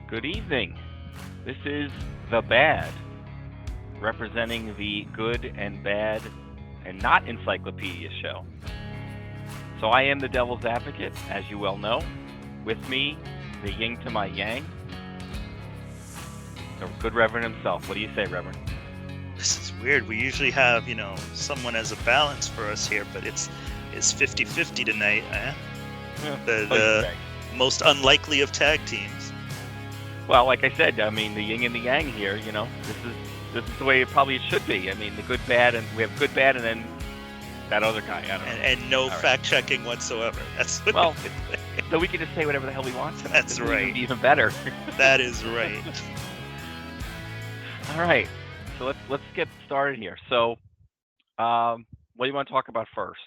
Good evening. This is the Bad, representing the good and bad and not encyclopedia show. So I am the devil's advocate, as you well know. With me, the yin to my yang, the good Reverend himself. What do you say, Reverend? This is weird. We usually have, someone as a balance for us here, but it's 50-50 tonight. The most unlikely of tag teams. Well, like I said, I mean the yin and the yang here. This is the way it probably should be. I mean the good, bad, and we have good, bad, and then that other guy. I don't know. And no fact checking whatsoever. That's what well. So we can just say whatever the hell we want. That's right. Even better. That is right. All right. So let's get started here. So, what do you want to talk about first?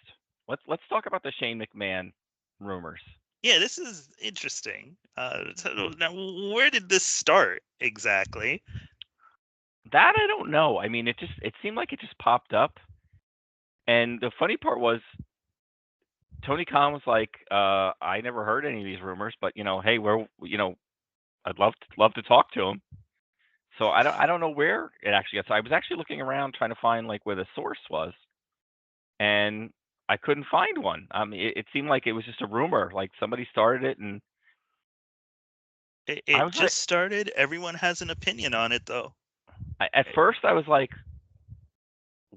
Let's talk about the Shane McMahon rumors. Yeah, this is interesting. Now, where did this start exactly? That I don't know. I mean, it seemed like it just popped up, and the funny part was, Tony Khan was like, "I never heard any of these rumors, but hey, I'd love to talk to him." So I don't know where it actually got. So I was actually looking around trying to find like where the source was, and I couldn't find one. It seemed like it was just a rumor, like somebody started it, and it just started. Everyone has an opinion on it, though. At first, I was like,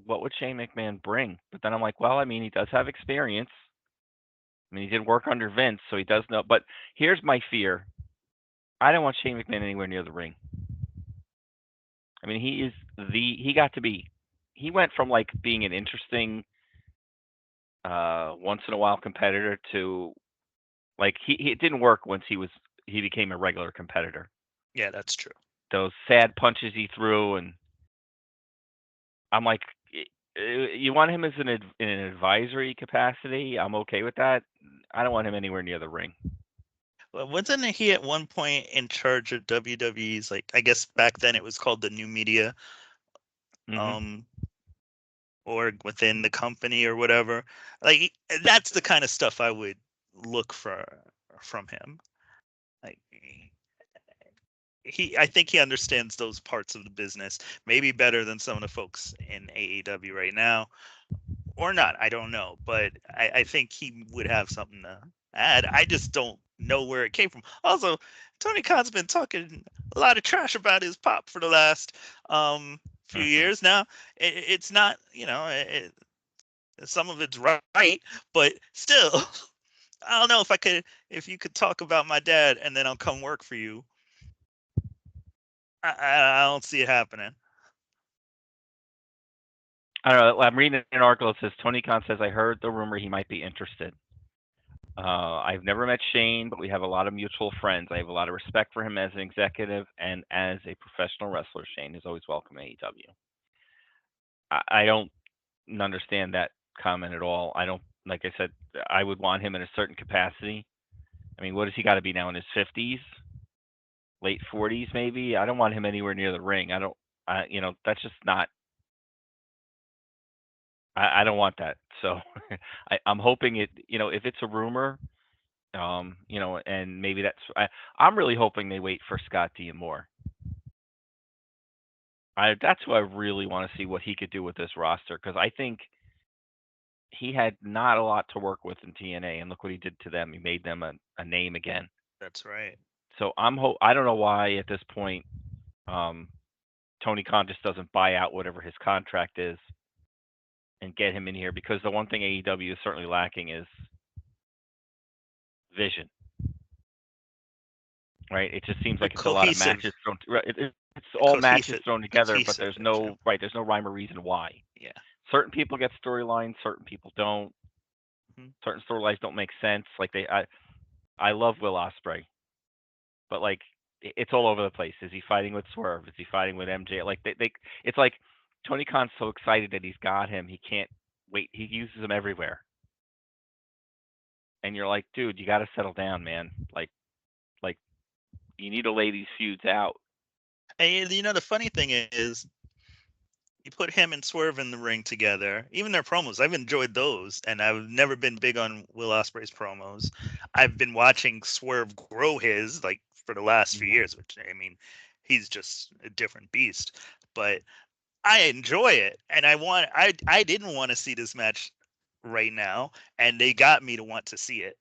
"What would Shane McMahon bring?" But then I'm like, "Well, I mean, he does have experience. I mean, he did work under Vince, so he does know." But here's my fear: I don't want Shane McMahon anywhere near the ring. I mean, he went from like being an interesting once in a while competitor to like it didn't work once he became a regular competitor. Yeah, that's true. Those sad punches he threw, and I'm like, you want him as in an advisory capacity? I'm okay with that. I don't want him anywhere near the ring. Well, wasn't he at one point in charge of WWE's, like, I guess back then it was called the New Media, org within the company or whatever? Like, that's the kind of stuff I would look for from him. Like, I think he understands those parts of the business maybe better than some of the folks in AEW right now, or not. I don't know, but I think he would have something to add. I just don't know where it came from. Also, Tony Khan's been talking a lot of trash about his pop for the last few years now. It's not, some of it's right, but still, I don't know if you could talk about my dad and then I'll come work for you. I don't see it happening. I don't know. I'm reading an article that says Tony Khan says, "I heard the rumor he might be interested. I've never met Shane, but we have a lot of mutual friends. I have a lot of respect for him as an executive and as a professional wrestler. Shane is always welcome at AEW." I don't understand that comment at all. I don't, like I said, I would want him in a certain capacity. I mean, what has he got to be now, in his 50s? Late 40s maybe? I don't want him anywhere near the ring. That's just not, I don't want that. So I'm hoping if it's a rumor, and maybe I'm really hoping they wait for Scott D'Amore. That's who I really want to see what he could do with this roster, because I think he had not a lot to work with in TNA, and look what he did to them. He made them a name again. That's right. So I don't know why at this point Tony Khan just doesn't buy out whatever his contract is and get him in here, because the one thing AEW is certainly lacking is vision. Right? It just seems like it's a lot of matches thrown. It's all matches thrown together, but there's no rhyme or reason why. Yeah. Certain people get storylines, certain people don't. Mm-hmm. Certain storylines don't make sense. Like I love Will Ospreay, but like it's all over the place. Is he fighting with Swerve? Is he fighting with MJ? Like it's like Tony Khan's so excited that he's got him, he can't wait. He uses him everywhere, and you're like, dude, you got to settle down, man. Like you need to lay these feuds out. And the funny thing is, you put him and Swerve in the ring together. Even their promos, I've enjoyed those, and I've never been big on Will Ospreay's promos. I've been watching Swerve grow his, like, for the last few Mhm. years, which I mean, he's just a different beast. But I enjoy it, and I didn't want to see this match right now, and they got me to want to see it,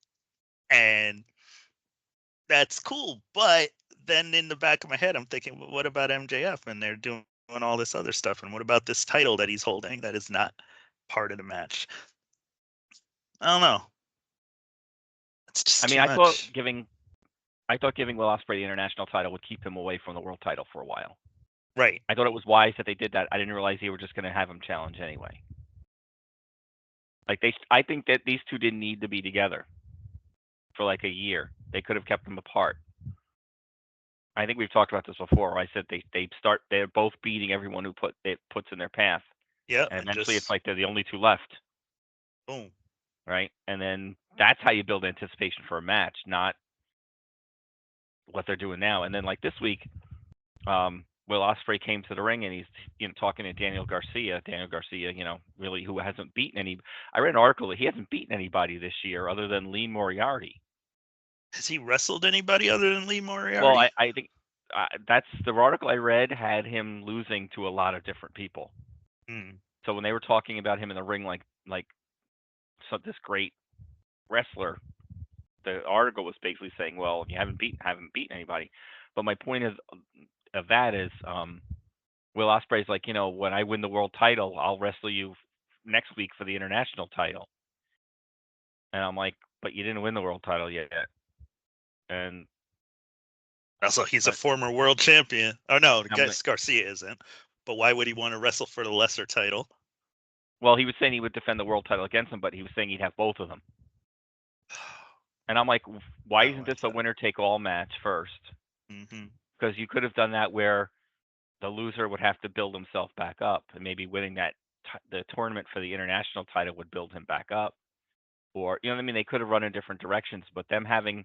and that's cool. But then in the back of my head, I'm thinking, well, what about MJF? And they're doing all this other stuff, and what about this title that he's holding that is not part of the match? I don't know. It's I just mean, too much. I thought giving Will Ospreay the international title would keep him away from the world title for a while. Right. I thought it was wise that they did that. I didn't realize they were just going to have him challenge anyway. Like I think that these two didn't need to be together for like a year. They could have kept them apart. I think we've talked about this before. I said they're both beating everyone who puts in their path, Yep. and And eventually it's just like they're the only two left, boom. right? And then that's how you build anticipation for a match, not what they're doing now. And then like this week, Will Ospreay came to the ring and he's talking to Daniel Garcia. Daniel Garcia, really who hasn't beaten any. I read an article that he hasn't beaten anybody this year other than Lee Moriarty. Has he wrestled anybody other than Lee Well, Moriarty? I think that's the article I read had him losing to a lot of different people. Hmm. So when they were talking about him in the ring, like this great wrestler, the article was basically saying, well, you haven't beaten anybody. But my point of that is, Will Ospreay's like, when I win the world title, I'll wrestle you next week for the international title. And I'm like, but you didn't win the world title yet. And Also, he's a but former world champion. Oh no, I'm like, Garcia isn't. But why would he want to wrestle for the lesser title? well, he was saying he would defend the world title against him, but he was saying he'd have both of them. And I'm like, why I don't isn't this like a that. winner take all match first? Hmm. Because you could have done that where the loser would have to build himself back up, and maybe winning the tournament for the international title would build him back up. Or you know what I mean? They could have run in different directions, but them having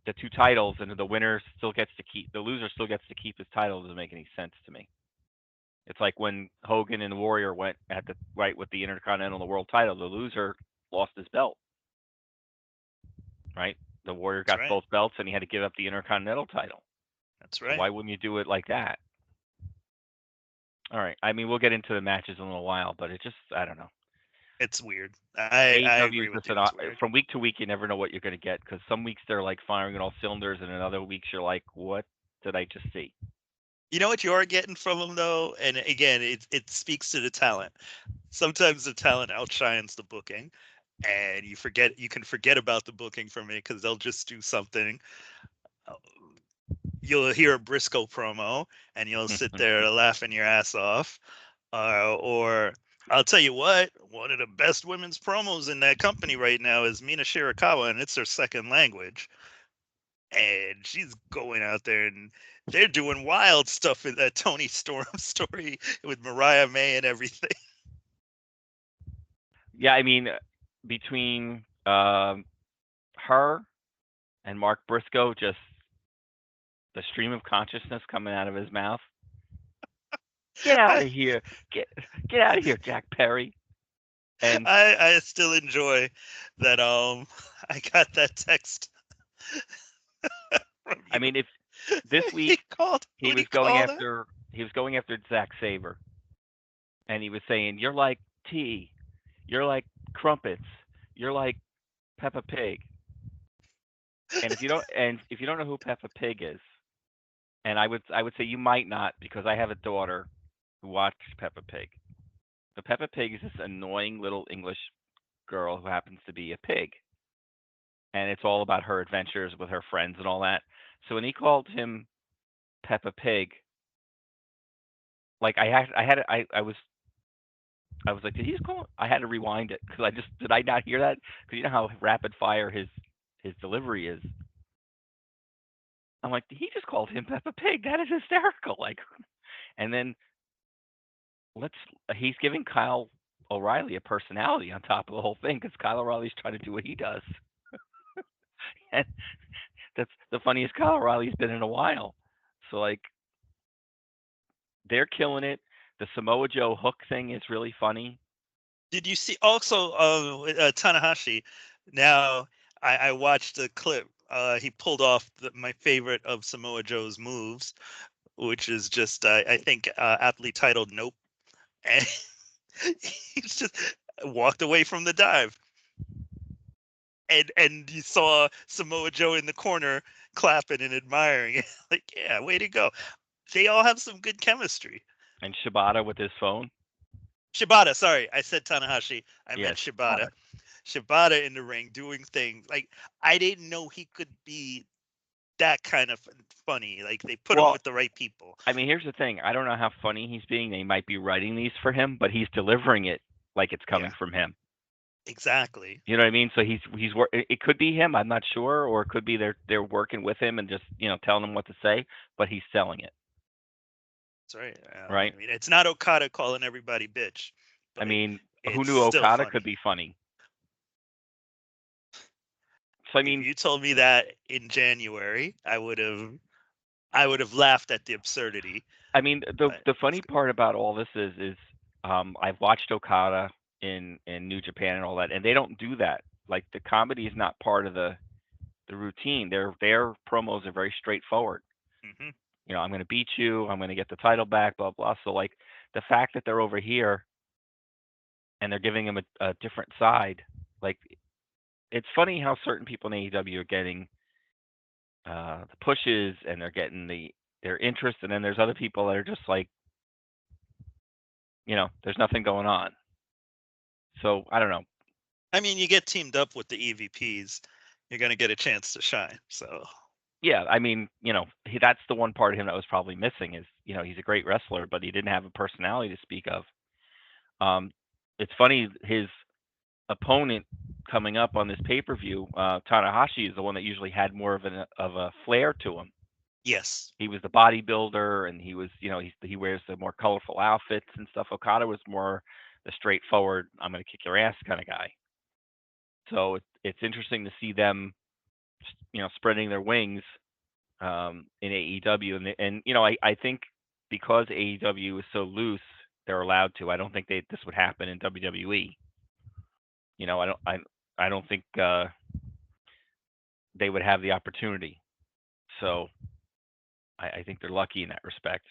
the two titles and the loser still gets to keep his title doesn't make any sense to me. It's like when Hogan and the Warrior went at the right with the Intercontinental and the World title, the loser lost his belt, right? The Warrior That's got right. both belts and he had to give up the Intercontinental title. That's So right. why wouldn't you do it like that? All right. I mean, we'll get into the matches in a little while, but it just I don't know. It's weird. I AEW agree is with just you. It's weird. from week to week, you never know what you're going to get because some weeks they're like firing on all cylinders, and in other weeks you're like, what did I just see? You know what you are getting from them though, and again, it speaks to the talent. Sometimes the talent outshines the booking, and you can forget about the booking from it because they'll just do something. uh, You'll hear a Briscoe promo, and you'll sit there laughing your ass off. Or I'll tell you what, one of the best women's promos in that company right now is Mina Shirakawa, and it's her second language. And she's going out there, and they're doing wild stuff in that Tony Storm story with Mariah May and everything. Yeah, I mean, between her and Mark Briscoe, just the stream of consciousness coming out of his mouth. Get out I, of here! Get get out of here, Jack Perry! And I still enjoy that. I got that text from I you. mean, if this week He called. he Who'd was he going call that? after Zack Saber, and he was saying, "You're like tea, you're like crumpets, you're like Peppa Pig." And if you don't know who Peppa Pig is, and I would say you might not because I have a daughter who watches Peppa Pig. The Peppa Pig is this annoying little English girl who happens to be a pig, and it's all about her adventures with her friends and all that. So when he called him Peppa Pig, like I was like, did he just call? I had to rewind it because did I not hear that? Because you know how rapid fire his delivery is. I'm like, he just called him Peppa Pig. That is hysterical. Like, and then let's he's giving Kyle O'Reilly a personality on top of the whole thing because Kyle O'Reilly's trying to do what he does, and that's the funniest Kyle O'Reilly's been in a while. So like, they're killing it. The Samoa Joe hook thing is really funny. Did you see also Tanahashi? Now I watched the clip He pulled off my favorite of Samoa Joe's moves, which is just I think aptly titled "Nope," and he's just walked away from the dive, and you saw Samoa Joe in the corner clapping and admiring it. Like, yeah, way to go. They all have some good chemistry. And Shibata with his phone. Shibata, sorry, I said Tanahashi. I Yeah, meant Shibata. Shibata. Shibata in the ring doing things like I didn't know he could be that kind of funny. Like they put him Well, with the right people. I mean, here's the thing. I don't know how funny he's being. They might be writing these for him, but he's delivering it like it's coming Yeah, from him. exactly. You know what I mean? So it could be him. I'm not sure, or it could be they're working with him and just telling him what to say, but he's selling it, That's right. right? I mean, it's not Okada calling everybody bitch, I but mean, who it's knew still Okada could funny. be funny? So I If mean, you told me that in January, I would have laughed at the absurdity. But the it's funny good. part about all this is I've watched Okada in New Japan and all that, and they don't do that. Like the comedy is not part of the routine. Their promos are very straightforward. Hmm. I'm going to beat you. I'm going to get the title back. Blah blah. So like the fact that they're over here and they're giving him a different side, like it's funny how certain people in AEW are getting the pushes and they're getting their interest, and then there's other people that are just like, there's nothing going on. So I don't know. I mean, you get teamed up with the EVPs, you're gonna get a chance to shine. So Yeah, I mean, that's the one part of him that was probably missing is, he's a great wrestler, but he didn't have a personality to speak of. Um, it's funny, his opponent coming up on this pay-per-view, Tanahashi is the one that usually had more of a flair to him. yes, He was the bodybuilder, and he was, he wears the more colorful outfits and stuff. Okada was more the straightforward, I'm going to kick your ass kind of guy. So it's interesting to see them, spreading their wings in AEW, and I think because AEW is so loose, they're allowed to. I don't think this would happen in WWE. I don't think they would have the opportunity. So I think they're lucky in that respect.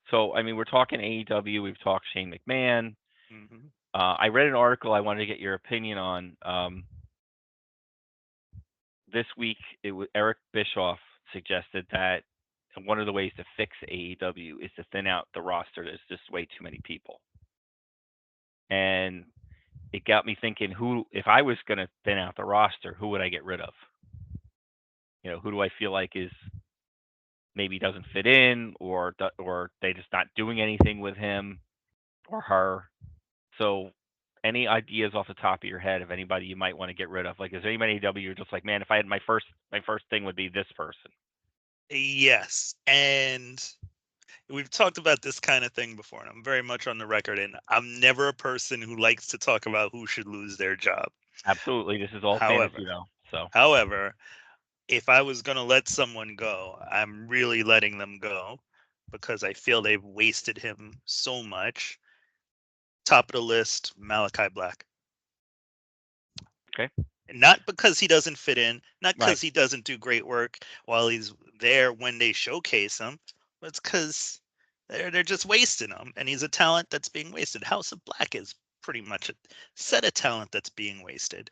So I mean, we're talking AEW. We've talked Shane McMahon. hmm I read an article I wanted to get your opinion on. This week, Eric Bischoff suggested that one of the ways to fix AEW is to thin out the roster. There's just way too many people, and it got me thinking: who, if I was going to thin out the roster, who would I get rid of? Who do I feel like is maybe doesn't fit in, or they just not doing anything with him or her? So, any ideas off the top of your head of anybody you might want to get rid of? Like, is there anybody AEW you're just like, man, if I had my first thing would be this person? yes, and we've talked about this kind of thing before, and I'm very much on the record. And I'm never a person who likes to talk about who should lose their job. Absolutely, this is all fantasy However, though. So, however, if I was gonna let someone go, I'm really letting them go because I feel they've wasted him so much. Top of the list, Malachi Black. okay, Not because he doesn't fit in, not right. because he doesn't do great work while he's there when they showcase him, but it's because they're just wasting him, and he's a talent that's being wasted. House of Black is pretty much a set of talent that's being wasted.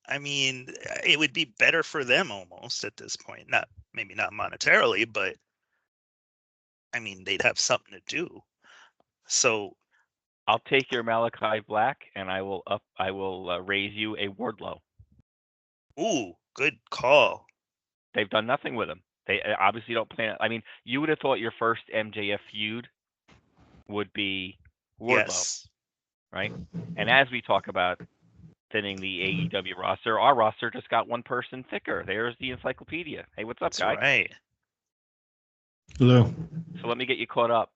I mean, it would be better for them almost at this point. Not maybe not monetarily, but I mean they'd have something to do. So, I'll take your Malachi Black, and I will raise you a Wardlow. ooh, good call. They've done nothing with him. They obviously don't plan. I mean, you would have thought your first MJF feud would be Wardlow, Yes, right? And as we talk about thinning the AEW roster, our roster just got one person thicker. There's the encyclopedia. Hey, what's up, that's guy? right. Hello. So let me get you caught up.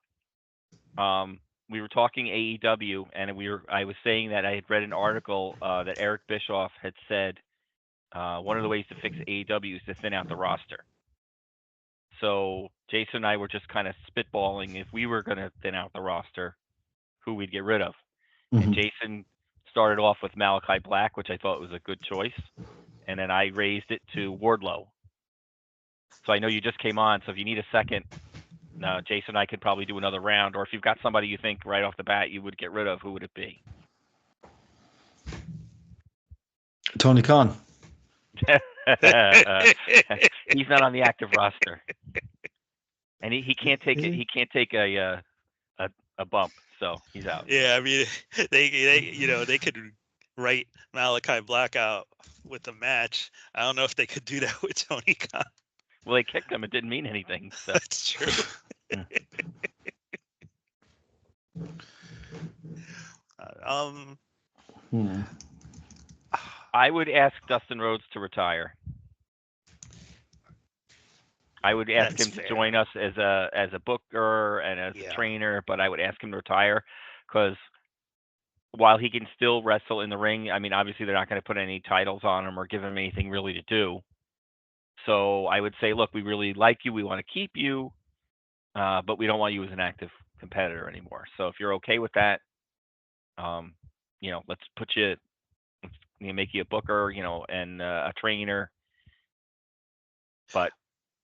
We were talking AEW, and I was saying that I had read an article that Eric Bischoff had said one of the ways to fix AEW is to thin out the roster. So Jason and I were just kind of spitballing if we were going to thin out the roster, who we'd get rid of. And Hmm. Jason started off with Malachi Black, which I thought was a good choice. and then I raised it to Wardlow. So I know you just came on, so if you need a second, Jason and I could probably do another round. Or if you've got somebody you think right off the bat you would get rid of, who would it be? Tony Khan. He's not on the active roster, and he can't take it. He can't take a bump, so he's out. Yeah, I mean, they could write Malachi Black out with a match. I don't know if they could do that with Tony Khan. Well, they kicked him. It didn't mean anything. So. That's true. I would ask Dustin Rhodes to retire. I would ask him to join us as a booker and as a trainer, but I would ask him to retire because while he can still wrestle in the ring, I mean, obviously they're not going to put any titles on him or give him anything really to do. So I would say, look, we really like you. We want to keep you, but we don't want you as an active competitor anymore. So if you're okay with that, let's put you, make you a booker, and a trainer, but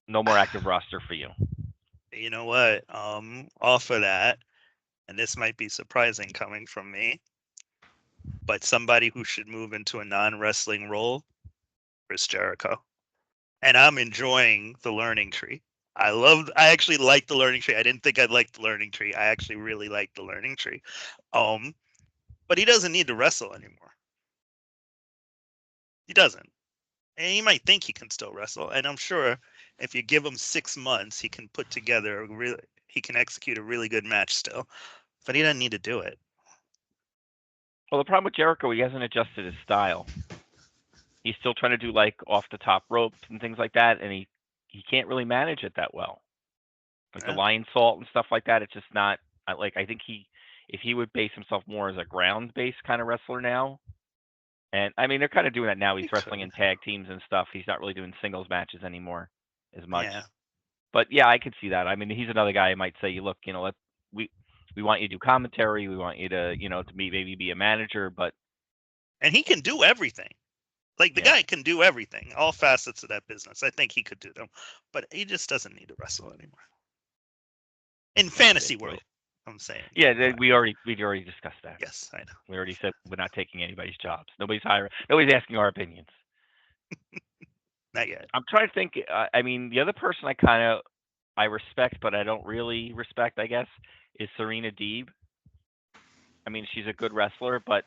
no more active roster for you. You know what? Off of that, and this might be surprising coming from me, but somebody who should move into a non-wrestling role, Chris Jericho. And I'm enjoying the learning tree. I actually like the learning tree. I didn't think I'd like the learning tree. I actually really like the learning tree. But he doesn't need to wrestle anymore. He doesn't. And he might think he can still wrestle. And I'm sure if you give him 6 months, he can put together he can execute a really good match still. But he doesn't need to do it. Well, the problem with Jericho, he hasn't adjusted his style. He's still trying to do like off the top ropes and things like that, and he can't really manage it that well. Like the lion salt and stuff like that, it's just not like, I think if he would base himself more as a ground based kind of wrestler now. And I mean, they're kind of doing that now. He's wrestling in tag teams and stuff. He's not really doing singles matches anymore as much. Yeah. But yeah, I could see that. I mean, he's another guy who might say, look, we want you to do commentary. We want you to, to maybe be a manager, and he can do everything. Like the guy can do everything, all facets of that business. I think he could do them, but he just doesn't need to wrestle anymore. In fantasy world, I'm saying. Yeah, we already discussed that. Yes, I know. We already said we're not taking anybody's jobs. Nobody's hiring. Nobody's asking our opinions. Not yet. I'm trying to think. I mean, the other person I respect, but I don't really respect, I guess, is Serena Deeb. I mean, she's a good wrestler, but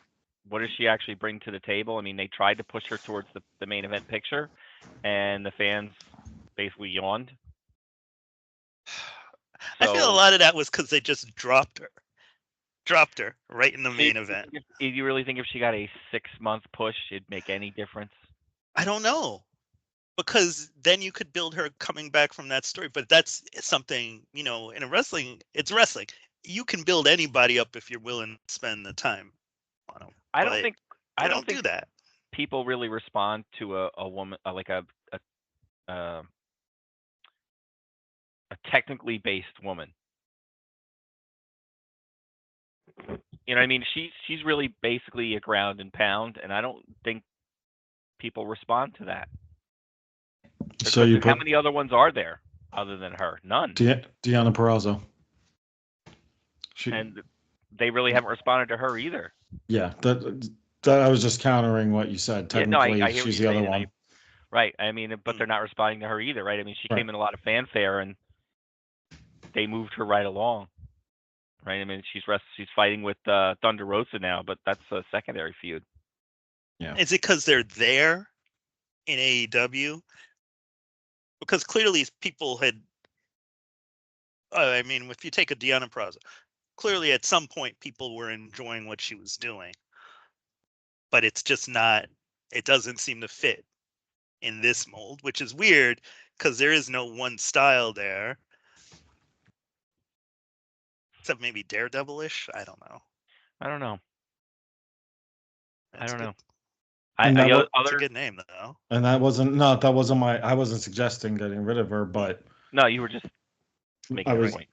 what does she actually bring to the table? I mean, they tried to push her towards the main event picture, and the fans basically yawned. I feel a lot of that was because they just dropped her right in the main event. Do you really think if she got a 6-month push, it'd make any difference? I don't know, because then you could build her coming back from that story. But that's something, in a wrestling, it's wrestling. You can build anybody up if you're willing to spend the time on them. I don't think do that. People really respond to a woman like a technically based woman. You know what I mean? She's really basically a ground and pound, and I don't think people respond to that. So how many other ones are there other than her? None. Deonna Purrazzo. And they really haven't responded to her either. Yeah, that I was just countering what you said. Technically, I hear she's the other one. Right. I mean, but they're not responding to her either, right? I mean, she came in a lot of fanfare, and they moved her right along. Right. I mean, she's fighting with Thunder Rosa now, but that's a secondary feud. Yeah. Is it because they're there in AEW? Because clearly people had. I mean, if you take a Deonna Purrazzo, clearly at some point people were enjoying what she was doing, but it's just not. It doesn't seem to fit in this mold, which is weird because there is no one style there. Except maybe Daredevil-ish. I don't know. I don't know. That's a good name, though. And that wasn't I wasn't suggesting getting rid of her, but no, you were just making a point.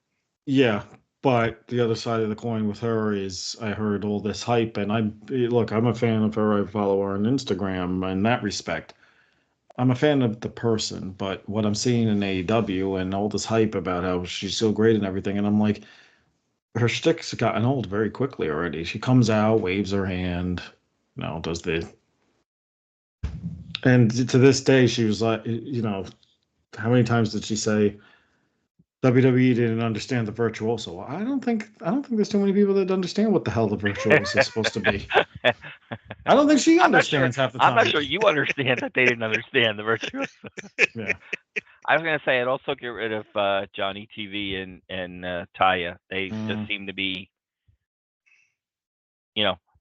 Yeah, but the other side of the coin with her is I heard all this hype, and I'm a fan of her. I follow her on Instagram in that respect. I'm a fan of the person, but what I'm seeing in AEW and all this hype about how she's so great and everything, and I'm like, her shtick's gotten old very quickly already. She comes out, waves her hand, does the, and to this day, she was like, how many times did she say WWE didn't understand the virtuoso? I don't think there's too many people that understand what the hell the virtuoso is supposed to be. I don't think she I'm not sure. understands half the I'm not time. sure you understand that they didn't understand the virtuoso. Yeah. I was gonna say I'd also get rid of Johnny TV and Taya. They just Mm. seem to be,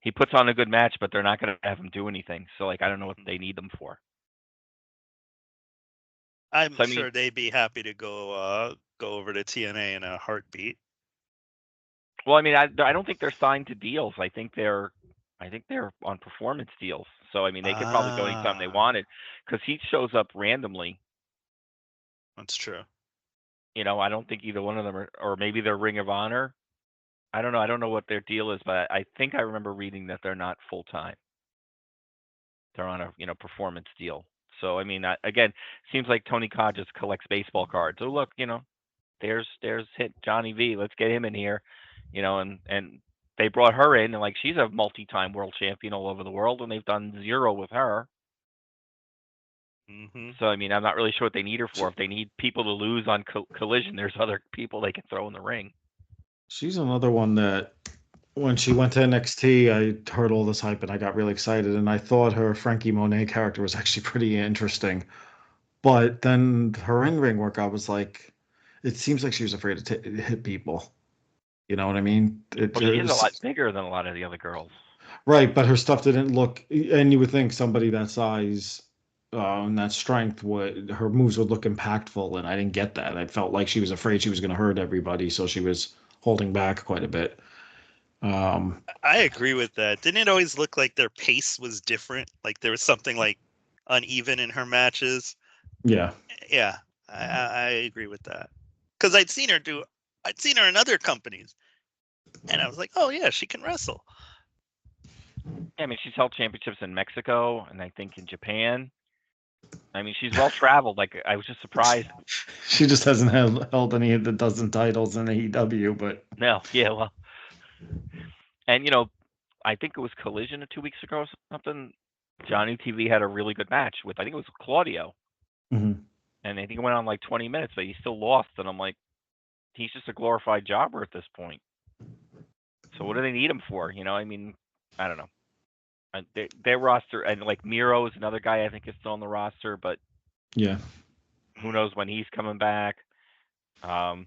he puts on a good match, but they're not gonna have him do anything. So like I don't know what they need them for. I'm So I mean, sure they'd be happy to go over to TNA in a heartbeat. well, I mean, I don't think they're signed to deals. I think they're on performance deals. So I mean, they could probably go anytime they Ah, wanted, because he shows up randomly. that's true. I don't think either one of them are, or maybe they're Ring of Honor. I don't know. I don't know what their deal is, but I think I remember reading that they're not full time. They're on a performance deal. So I mean, again, seems like Tony Khan just collects baseball cards. Oh look, there's hit Johnny V. Let's get him in here, and they brought her in, and like she's a multi-time world champion all over the world, and they've done zero with her. Hmm. So I mean, I'm not really sure what they need her for. If they need people to lose on Collision, there's other people they can throw in the ring. She's another one that when she went to NXT, I heard all this hype and I got really excited. And I thought her Frankie Monet character was actually pretty interesting. But then her in ring work, I was like, it seems like she was afraid to hit people. You know what I mean? Well, she is a lot bigger than a lot of the other girls. Right, but her stuff didn't look, and you would think somebody that size and that strength would, her moves would look impactful, and I didn't get that. I felt like she was afraid she was going to hurt everybody, so she was holding back quite a bit. Um, I agree with that. Didn't it always look like their pace was different? Like there was something like uneven in her matches. yeah, Yeah, I agree with that. Because I'd seen her in other companies, and I was like, oh yeah, she can wrestle. Yeah, I mean, she's held championships in Mexico and I think in Japan. I mean, she's well traveled. Like I was just surprised. she just hasn't held any of the dozen titles in AEW, but No, yeah, well, and I think it was Collision 2 weeks ago or something. Johnny TV had a really good match with, I think it was Claudio, mhm. and I think it went on like 20 minutes, but he still lost. And I'm like, he's just a glorified jobber at this point. So what do they need him for? I mean, I don't know. Their roster, and like Miro is another guy I think is still on the roster, but Yeah, who knows when he's coming back. Um,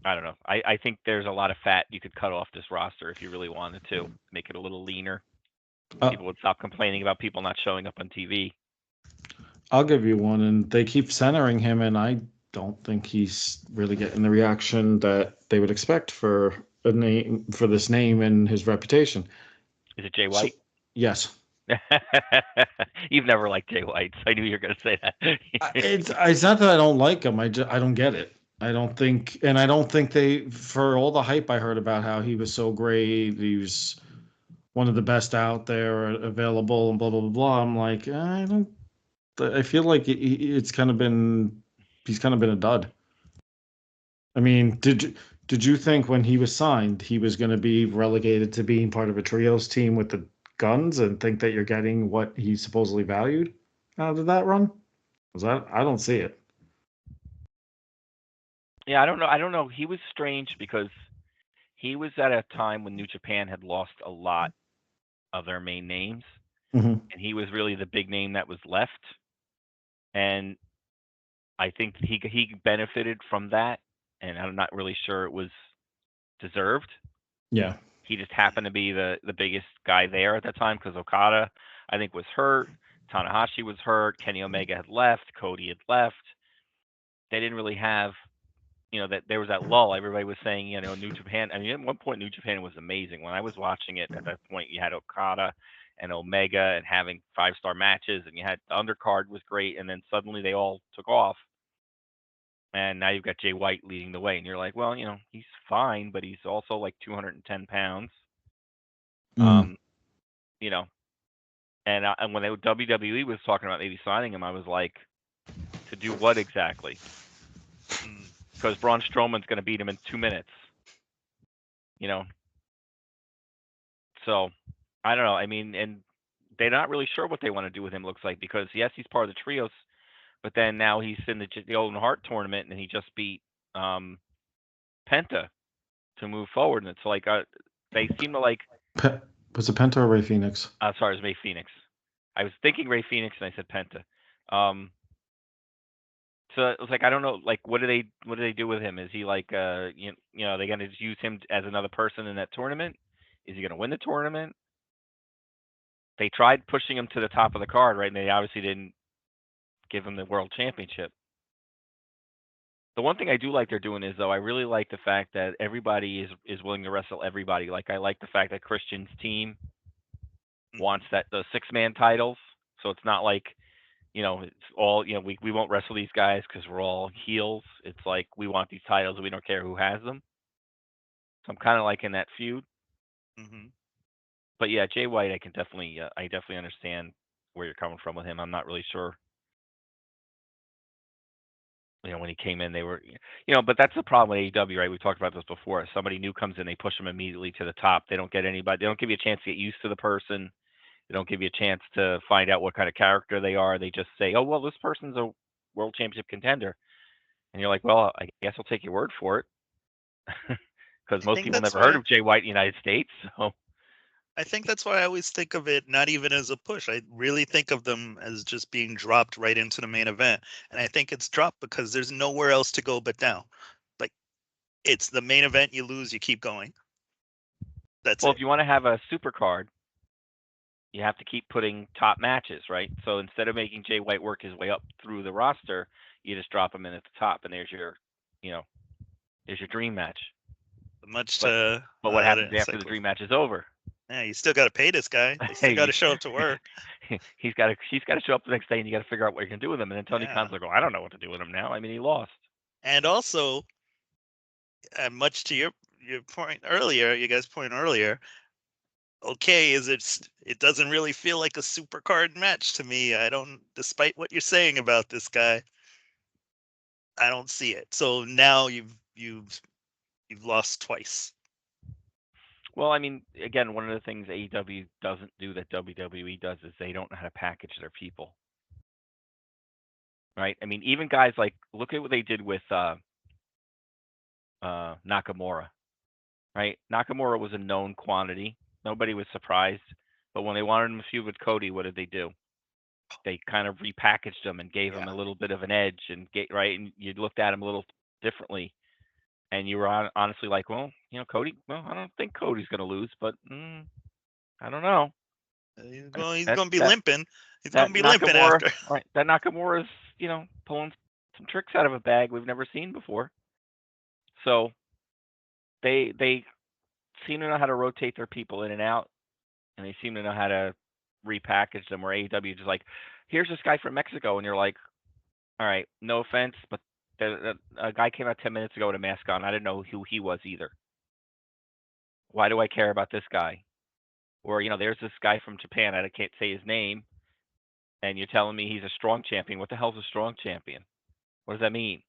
I don't know. I think there's a lot of fat you could cut off this roster if you really wanted to make it a little leaner. uh, People would stop complaining about people not showing up on TV. I'll give you one, and they keep centering him, and I don't think he's really getting the reaction that they would expect for a name for this name and his reputation. Is it Jay So, White? yes. You've never liked Jay White, so I knew you were going to say that. It's not that I don't like him. I don't get it. I don't think they, for all the hype I heard about how he was so great, he was one of the best out there available, and blah blah blah blah. I'm like, I don't. I feel like it's kind of been, he's kind of been a dud. I mean, did you think when he was signed he was going to be relegated to being part of a trios team with the guns and think that you're getting what he supposedly valued out of that run? Was that, I don't see it. Yeah, I don't know. I don't know. He was strange because he was at a time when New Japan had lost a lot of their main names, Hmm. and he was really the big name that was left. And I think he benefited from that, and I'm not really sure it was deserved. Yeah. He just happened to be the biggest guy there at that time because Okada, I think, was hurt. Tanahashi was hurt. Kenny Omega had left. Cody had left. They didn't really have, that there was that lull. Everybody was saying, New Japan. I mean, at one point, New Japan was amazing. When I was watching it at that point, you had Okada and Omega and having 5-star matches, and you had the undercard was great, and then suddenly they all took off. And now you've got Jay White leading the way, and you're like, well, he's fine, but he's also like 210 pounds. Mm. You know, And when WWE was talking about maybe signing him, I was like, to do what exactly? Mm. Because Braun Strowman's going to beat him in 2 minutes. You know, so I don't know. I mean, and they're not really sure what they want to do with him. Looks like because yes, he's part of the trios, but then now he's in the Owen Hart tournament and he just beat um, Penta to move forward, and it's like they seem to like. Pe- was it Penta or Ray Phoenix? Sorry, it was Ray Phoenix. I was thinking Ray Phoenix and I said Penta. So it was like I don't know, like what do they do with him? Is he like are they gonna just use him as another person in that tournament? Is he gonna win the tournament? They tried pushing him to the top of the card, right? And they obviously didn't give him the world championship. The one thing I do like they're doing is though I really like the fact that everybody is willing to wrestle everybody. Like I like the fact that Christian's team wants Mhm. that the 6-man titles. So it's not like it's all we won't wrestle these guys because we're all heels. It's like we want these titles and we don't care who has them. So I'm kind of like in that feud. Mhm. But yeah, Jay White, I definitely understand where you're coming from with him. I'm not really sure. When he came in, they were, but that's the problem with AEW, right? We talked about this before. If somebody new comes in, they push them immediately to the top. They don't get anybody. They don't give you a chance to get used to the person. They don't give you a chance to find out what kind of character they are. They just say, "Oh, well, this person's a world championship contender," and you're like, "Well, I guess I'll take your word for it," because I most think people that's never heard why of Jay White in the United States. So, I think that's why I always think of it not even as a push. I really think of them as just being dropped right into the main event. And I think it's dropped because there's nowhere else to go but down. Like it's the main event, you lose, you keep going. That's well, if it. you want to have a super card, you have to keep putting top matches, right? So instead of making Jay White work his way up through the roster, you just drop him in at the top, and you know, there's your dream match. Much But to but what that happens after the dream encyclopedia. match is over? Yeah, you still got to pay this guy. They still got You, to show up to work. she's got to show up the next day, and you got to figure out what you're gonna do with him. And then Tony Yeah, Khan's like, "Well, I don't know what to do with him now. I mean, he lost." and also, much to your point earlier, you guys' point earlier. Okay, it doesn't really feel like a super card match to me. I don't, despite what you're saying about this guy, I don't see it. So now you've lost twice. Well, I mean, again, one of the things AEW doesn't do that WWE does is they don't know how to package their people, right? I mean, even guys like look at what they did with Nakamura, right? Nakamura was a known quantity. Nobody was surprised. But when they wanted him to feud with Cody, what did they do? They kind of repackaged him and gave him Yeah, a little bit of an edge, and right, and you looked at him a little differently, and you were honestly like, well, Cody. Well, I don't think Cody's going to lose, but I don't know. That he's that going to be that limping. He's going that to be limping Nakamura, after. right? That Nakamura's pulling some tricks out of a bag we've never seen before. So they seem to know how to rotate their people in and out, and they seem to know how to repackage them. Where AEW just like, here's this guy from Mexico, and you're like, all right, no offense, but a guy came out 10 minutes ago with a mask on. I didn't know who he was either. Why do I care about this guy? Or there's this guy from Japan. I can't say his name, and you're telling me he's a strong champion. What the hell's a strong champion? What does that mean?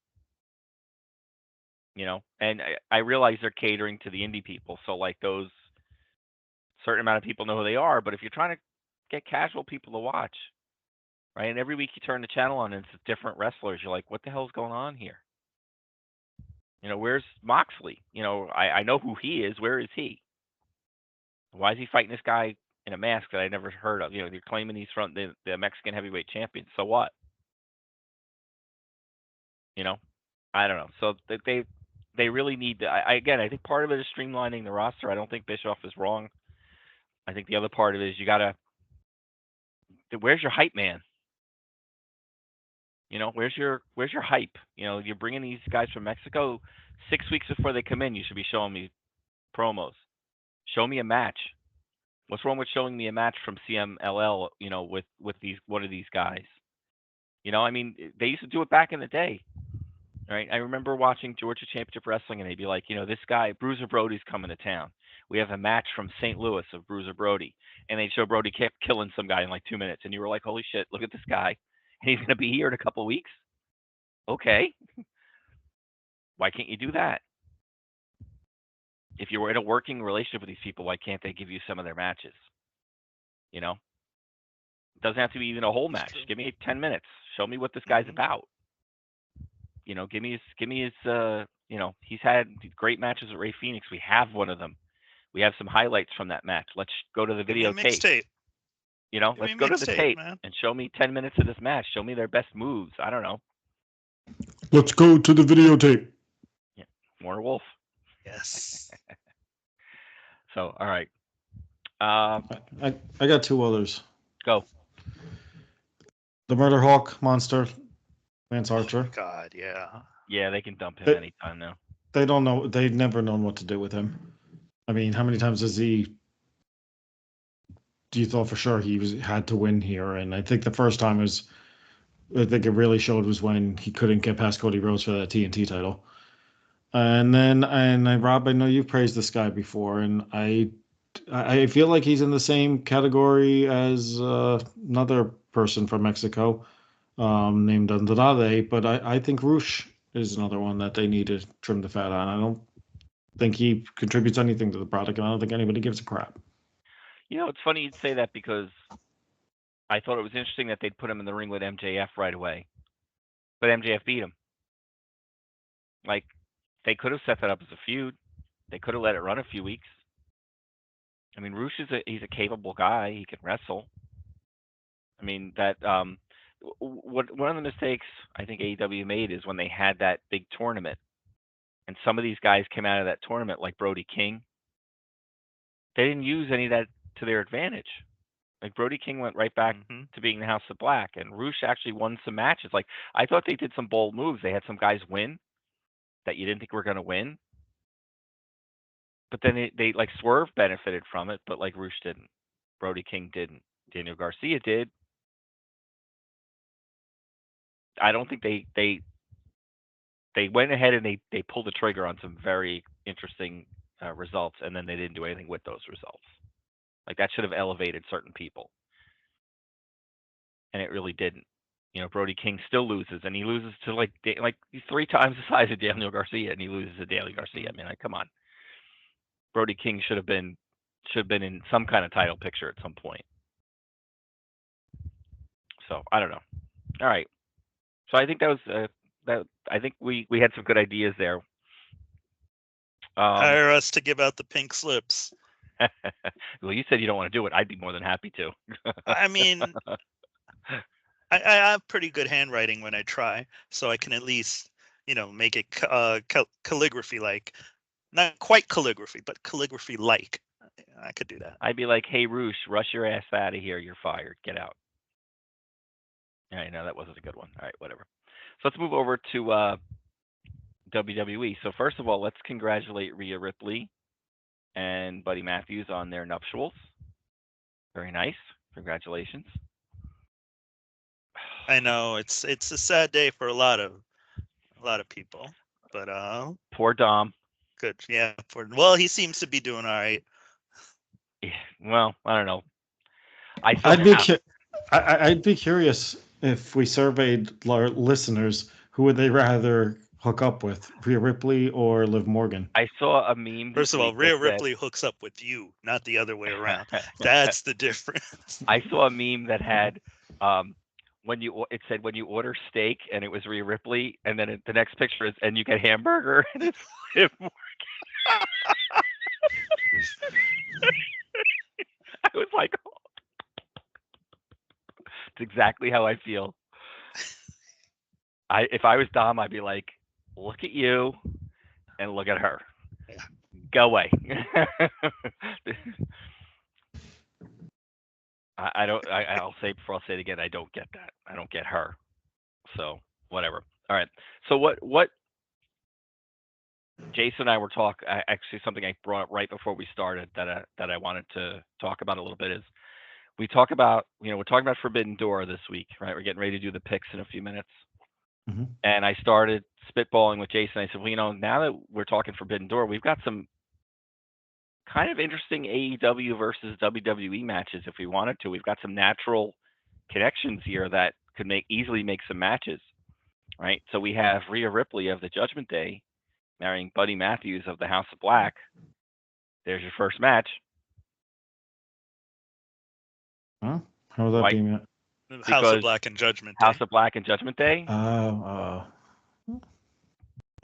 And I realize they're catering to the indie people, so like those certain amount of people know who they are. But if you're trying to get casual people to watch, right, and every week you turn the channel on and it's different wrestlers, you're like, what the hell's going on here? Where's Moxley? I know who he is. Where is he? Why is he fighting this guy in a mask that I never heard of? They're claiming he's from the Mexican heavyweight champion. So what? You know, I don't know. So they really need to. Again, I think part of it is streamlining the roster. I don't think Bischoff is wrong. I think the other part of it is you gotta. Where's your hype man? Where's your hype? You're bringing these guys from Mexico 6 weeks before they come in. You should be showing me promos. Show me a match. What's wrong with showing me a match from CMLL? With these one of these guys. I mean, they used to do it back in the day, right? I remember watching Georgia Championship Wrestling, and they'd be like, this guy Bruiser Brody's coming to town. We have a match from St. Louis of Bruiser Brody, and they show Brody kept killing some guy in like 2 minutes, and you were like, holy shit, look at this guy, and he's gonna be here in a couple weeks. Okay, why can't you do that? If you were in a working relationship with these people, why can't they give you some of their matches? You know, it doesn't have to be even a whole It's match. true. Give me 10 minutes. Show me what this guy's Mhm. about. Give me his. He's had great matches with Ray Phoenix. We have one of them. We have some highlights from that match. Let's go to the Give me a videotape. mixtape. Give me Let's a go to the mixtape, tape man. and show me 10 minutes of this match. Show me their best moves. I don't know. Let's go to the videotape. Yeah. Warner Wolf. Yes. So, all right. I got two others. Go. The Murder Hawk monster, Lance Oh Archer. my God, yeah. Yeah, they can dump him They, anytime now. they don't know. They've never known what to do with him. I mean, how many times has he? You thought for sure had to win here, and I think the first time I think it really showed was when he couldn't get past Cody Rhodes for that TNT title. Rob, I know you've praised this guy before, and I feel like he's in the same category as another person from Mexico named Andrade, but I think Roosh is another one that they need to trim the fat on. I don't think he contributes anything to the product, and I don't think anybody gives a crap. It's funny you'd say that because I thought it was interesting that they'd put him in the ring with MJF right away, but MJF beat him. Like, they could have set that up as a feud. They could have let it run a few weeks. I mean, Roosh he's a capable guy. He can wrestle. I mean, one of the mistakes I think AEW made is when they had that big tournament, and some of these guys came out of that tournament like Brody King. They didn't use any of that to their advantage. Like Brody King went right back Hmm. to being the House of Black, and Roosh actually won some matches. Like I thought they did some bold moves. They had some guys win that you didn't think were going to win, but then they like Swerve benefited from it, but like Roosh didn't. Brody King didn't. Daniel Garcia did. I don't think they went ahead and they pulled the trigger on some very interesting results, and then they didn't do anything with those results. Like that should have elevated certain people, and it really didn't. Brody King still loses, and he loses to like he's 3 times the size of Daniel Garcia, and he loses to Daniel Garcia. I Hmm. mean, like, come on. Brody King should have been in some kind of title picture at some point. So I don't know. All right. So I think that was that. I think we had some good ideas there. Um, Hire us to give out the pink slips. well, you said you don't want to do it. I'd be more than happy to. I mean, I have pretty good handwriting when I try, so I can at least, make it calligraphy like. Not quite calligraphy, but calligraphy like. I could do that. I'd be like, "Hey, Roosh, rush your ass out of here. You're fired. Get out." All right, no, that wasn't a good one. All right, whatever. So let's move over to WWE. So first of all, let's congratulate Rhea Ripley and Buddy Matthews on their nuptials. Very nice. Congratulations. I know it's a sad day for a lot of people, but Poor Dom. good. Yeah, well, he seems to be doing all right. Yeah, well, I don't know. I still I'd be have. I'd be curious if we surveyed our listeners who would they rather hook up with, Rhea Ripley or Liv Morgan. I saw a meme this First of all, week that Rhea said. Ripley hooks up with you, not the other way around. That's the difference. I saw a meme that had um, it said when you order steak and it was Rhea Ripley, and then the next picture is and you get hamburger and it's Liv Morgan. I was like, oh, it's exactly how I feel. If I was Dom, I'd be like, look at you and look at her. Yeah. Go away. I don't. I'll say before I'll say it again. I don't get that. I don't get her. So whatever. All right. So what Jason and I were talking. Actually, something I brought up right before we started that I wanted to talk about a little bit is we talk about we're talking about Forbidden Door this week, right? We're getting ready to do the picks in a few minutes, Mm-hmm. and I started spitballing with Jason. I said, well, now that we're talking Forbidden Door, we've got some kind of interesting AEW versus WWE matches if we wanted to. We've got some natural connections here that could easily make some matches, right? So we have Rhea Ripley of the Judgment Day marrying Buddy Matthews of the House of Black. There's your first match. Huh? How would that be? House of Black and Judgment Day. House of Black and Judgment Day.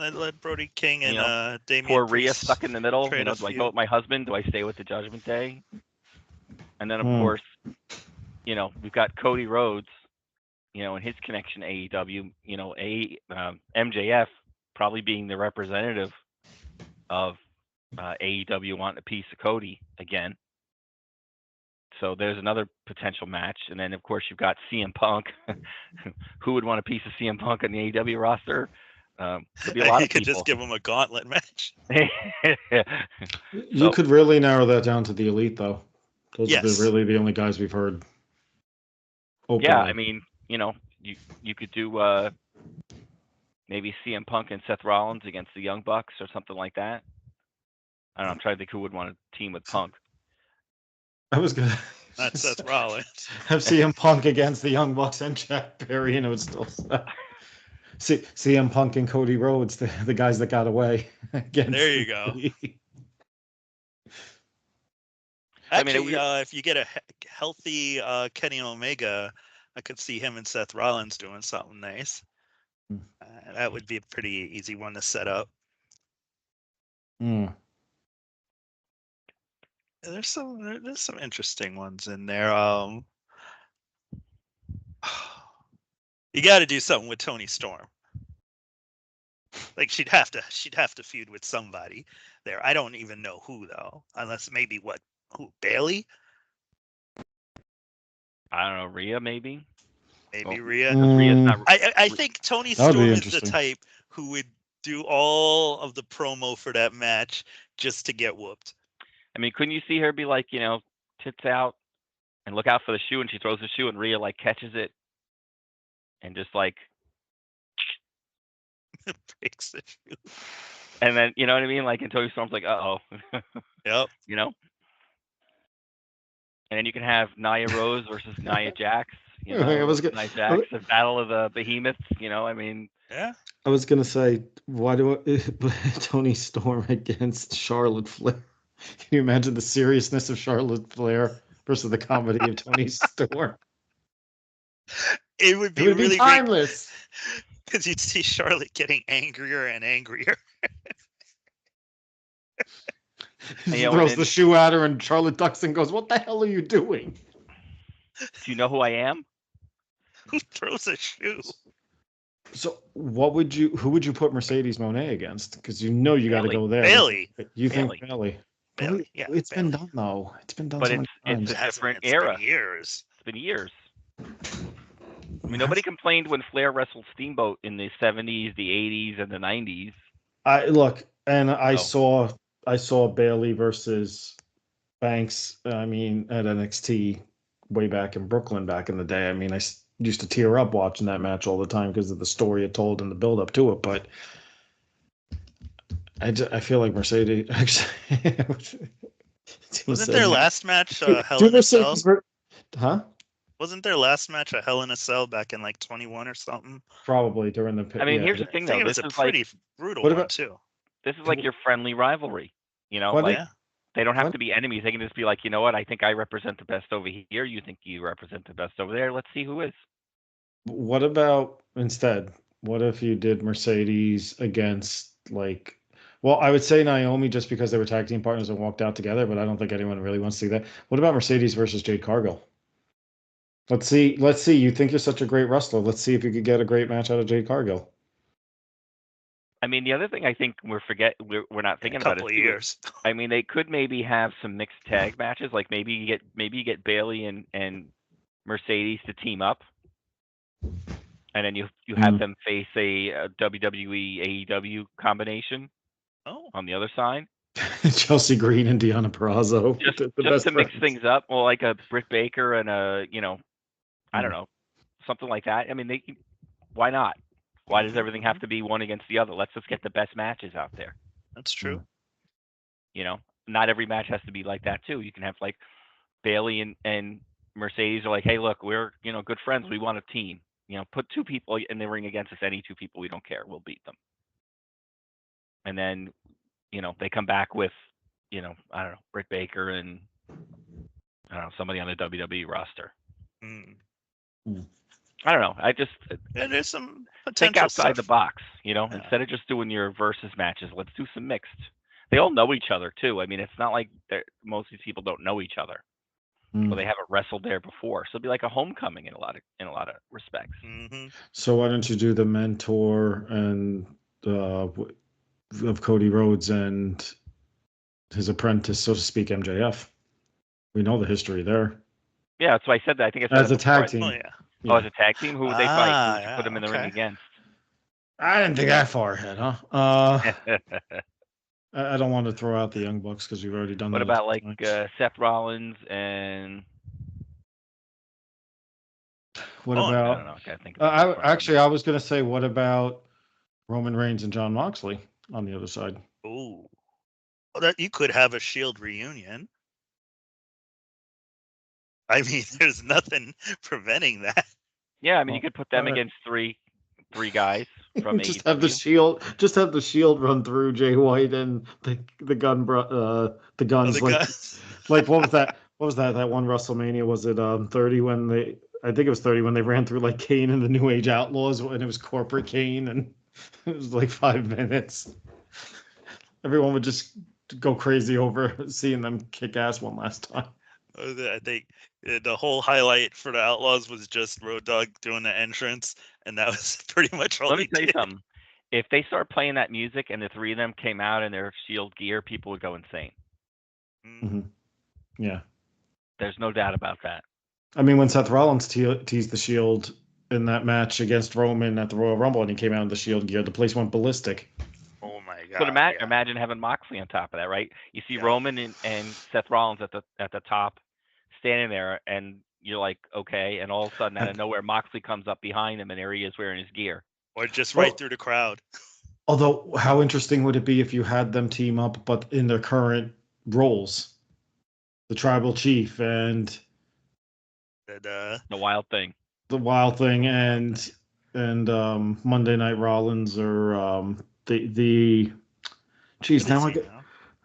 Let Brody King and Damian poor Rhea Priest stuck in the middle. trade a Do I feud. go with my husband? Do I stay with the Judgment Day? And then of course, we've got Cody Rhodes, and his connection to AEW. MJF probably being the representative of AEW wanting a piece of Cody again. So there's another potential match. And then, of course, you've got CM Punk. Who would want a piece of CM Punk on the AEW roster? Could be a lot of could people. just give him a gauntlet match. You could really narrow that down to the Elite, though. Those Yes. are really the only guys we've heard. Openly. Yeah, I mean, you could do maybe CM Punk and Seth Rollins against the Young Bucks or something like that. I don't know. I'm trying to think who would want to team with Punk. I was gonna. Not Seth Rollins. Have CM Punk against the Young Bucks and Jack Perry, and it would still. CM Punk and Cody Rhodes, the guys that got away. There you go. Actually, if you get a healthy Kenny Omega, I could see him and Seth Rollins doing something nice. That would be a pretty easy one to set up. There's some interesting ones in there. You got to do something with Toni Storm. Like she'd have to feud with somebody there. I don't even know who though, unless maybe who Bailey? I don't know, Rhea maybe. Maybe Rhea. Rhea's not. I think Toni Storm is the type who would do all of the promo for that match just to get whooped. I mean, couldn't you see her be like, tits out and look out for the shoe, and she throws the shoe, and Rhea like catches it, and just like breaks the shoe. And then you know what I mean, like, and Toni Storm's like, uh-oh. Yep. And then you can have Nia Rose versus Nia Jax. Nia Jax, the battle of the behemoths. I mean. Yeah. I was gonna say, why do Toni Storm against Charlotte Flair? Can you imagine the seriousness of Charlotte Flair versus the comedy of Toni Storm? It would be really timeless. Because you'd see Charlotte getting angrier and angrier. He throws the shoe at her, and Charlotte ducks and goes, "What the hell are you doing?" Do you know who I am? Who throws a shoe? So, who would you put Mercedes Moné against? Because you got to go there. Bailey. You think Bailey? Bailey. Yeah. It's been done though. It's been done. But so many times. It's a different era. Been years. It's been years. I mean, nobody complained when Flair wrestled Steamboat in the 70s, the 80s, and the 90s. I saw Bailey versus Banks. I mean, at NXT way back in Brooklyn back in the day. I mean, I used to tear up watching that match all the time because of the story it told and the build up to it. But I feel like Mercedes actually. Wasn't their last match Hell in a Cell? Huh? Wasn't their last match a Hell in a Cell back in like 21 or something? Probably during the. I mean, here's the thing though. This is a pretty brutal one too. This is like your friendly rivalry. They don't have to be enemies. They can just be like, you know what? I think I represent the best over here. You think you represent the best over there. Let's see who is. What about instead? What if you did Mercedes against I would say Naomi just because they were tag team partners and walked out together, but I don't think anyone really wants to see that. What about Mercedes versus Jade Cargill? Let's see. You think you're such a great wrestler. Let's see if you could get a great match out of Jade Cargill. I mean, the other thing I think we're not thinking about is years. I mean, they could maybe have some mixed tag matches, like maybe you get Bailey and Mercedes to team up, and then you have them face a WWE AEW combination. On the other side. Chelsea Green and Deonna Purrazzo. Just to mix things up, well, like a Britt Baker and I don't know, something like that. I mean, why not? Why does everything have to be one against the other? Let's just get the best matches out there. That's true. not every match has to be like that too. You can have like Bailey and Mercedes are like, hey, look, we're good friends. We want a team. Put two people in the ring against us. Any two people, we don't care. We'll beat them. And then they come back with I don't know, Britt Baker and I don't know, somebody on the WWE roster. Mm. I don't know. I just Yeah, there's some think potential outside the stuff. box. Yeah. Instead of just doing your versus matches, let's do some mixed. They all know each other too. I mean, it's not like most of these people don't know each other. Well, they haven't wrestled there before, so it'd be like a homecoming in a lot of respects. Mm-hmm. So why don't you do the mentor and of Cody Rhodes and his apprentice, so to speak, MJF? We know the history there. Yeah, that's why I said that. I think I said As that a before. tag team. Oh yeah. Oh, as a tag team, who would they fight? Who would you put them in the ring Okay. against? I didn't think that far ahead, huh? I don't want to throw out the Young Bucks because we've already done What that. about like Seth Rollins and What Oh, I about? don't know. I gotta think about I was going to say, what about Roman Reigns and John Moxley on the other side? Oh, well, that you could have a Shield reunion. I mean, there's nothing preventing that. Yeah, I mean, you could put them against three guys from just AEW. have the Shield. Just have the Shield run through Jay White and the guns. Like what was that? What was that? That one WrestleMania, was it 30 when they? I think it was 30 when they ran through like Kane and the New Age Outlaws, and it was corporate Kane, and it was like 5 minutes. Everyone would just go crazy over seeing them kick ass one last time. I think the whole highlight for the Outlaws was just Road Dogg doing the entrance, and that was pretty much all. Let me tell you something. If they start playing that music and the three of them came out in their Shield gear, people would go insane. Mm-hmm. Yeah. There's no doubt about that. I mean, when Seth Rollins teased the Shield in that match against Roman at the Royal Rumble and he came out in the Shield gear, the place went ballistic. Oh my god! But imagine having Moxley on top of that, right? You see Roman and Seth Rollins at the top, standing there, and you're like, okay, and all of a sudden, out of nowhere, Moxley comes up behind him, and there he is wearing his gear, or just right through the crowd. Although, how interesting would it be if you had them team up, but in their current roles, the Tribal Chief and the Wild Thing, and Monday Night Rollins, or the. Geez, now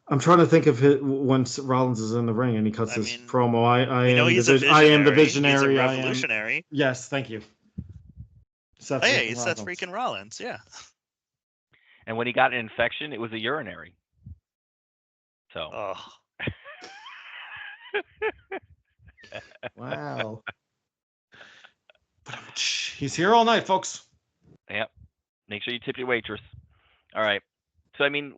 I'm trying to think of it when Rollins is in the ring and he cuts his promo. I am the visionary. He's a revolutionary. Yes, thank you. Seth freaking Rollins. Yeah. And when he got an infection, it was a urinary. So. Oh. Wow. He's here all night, folks. Yep. Make sure you tip your waitress. All right. So I mean,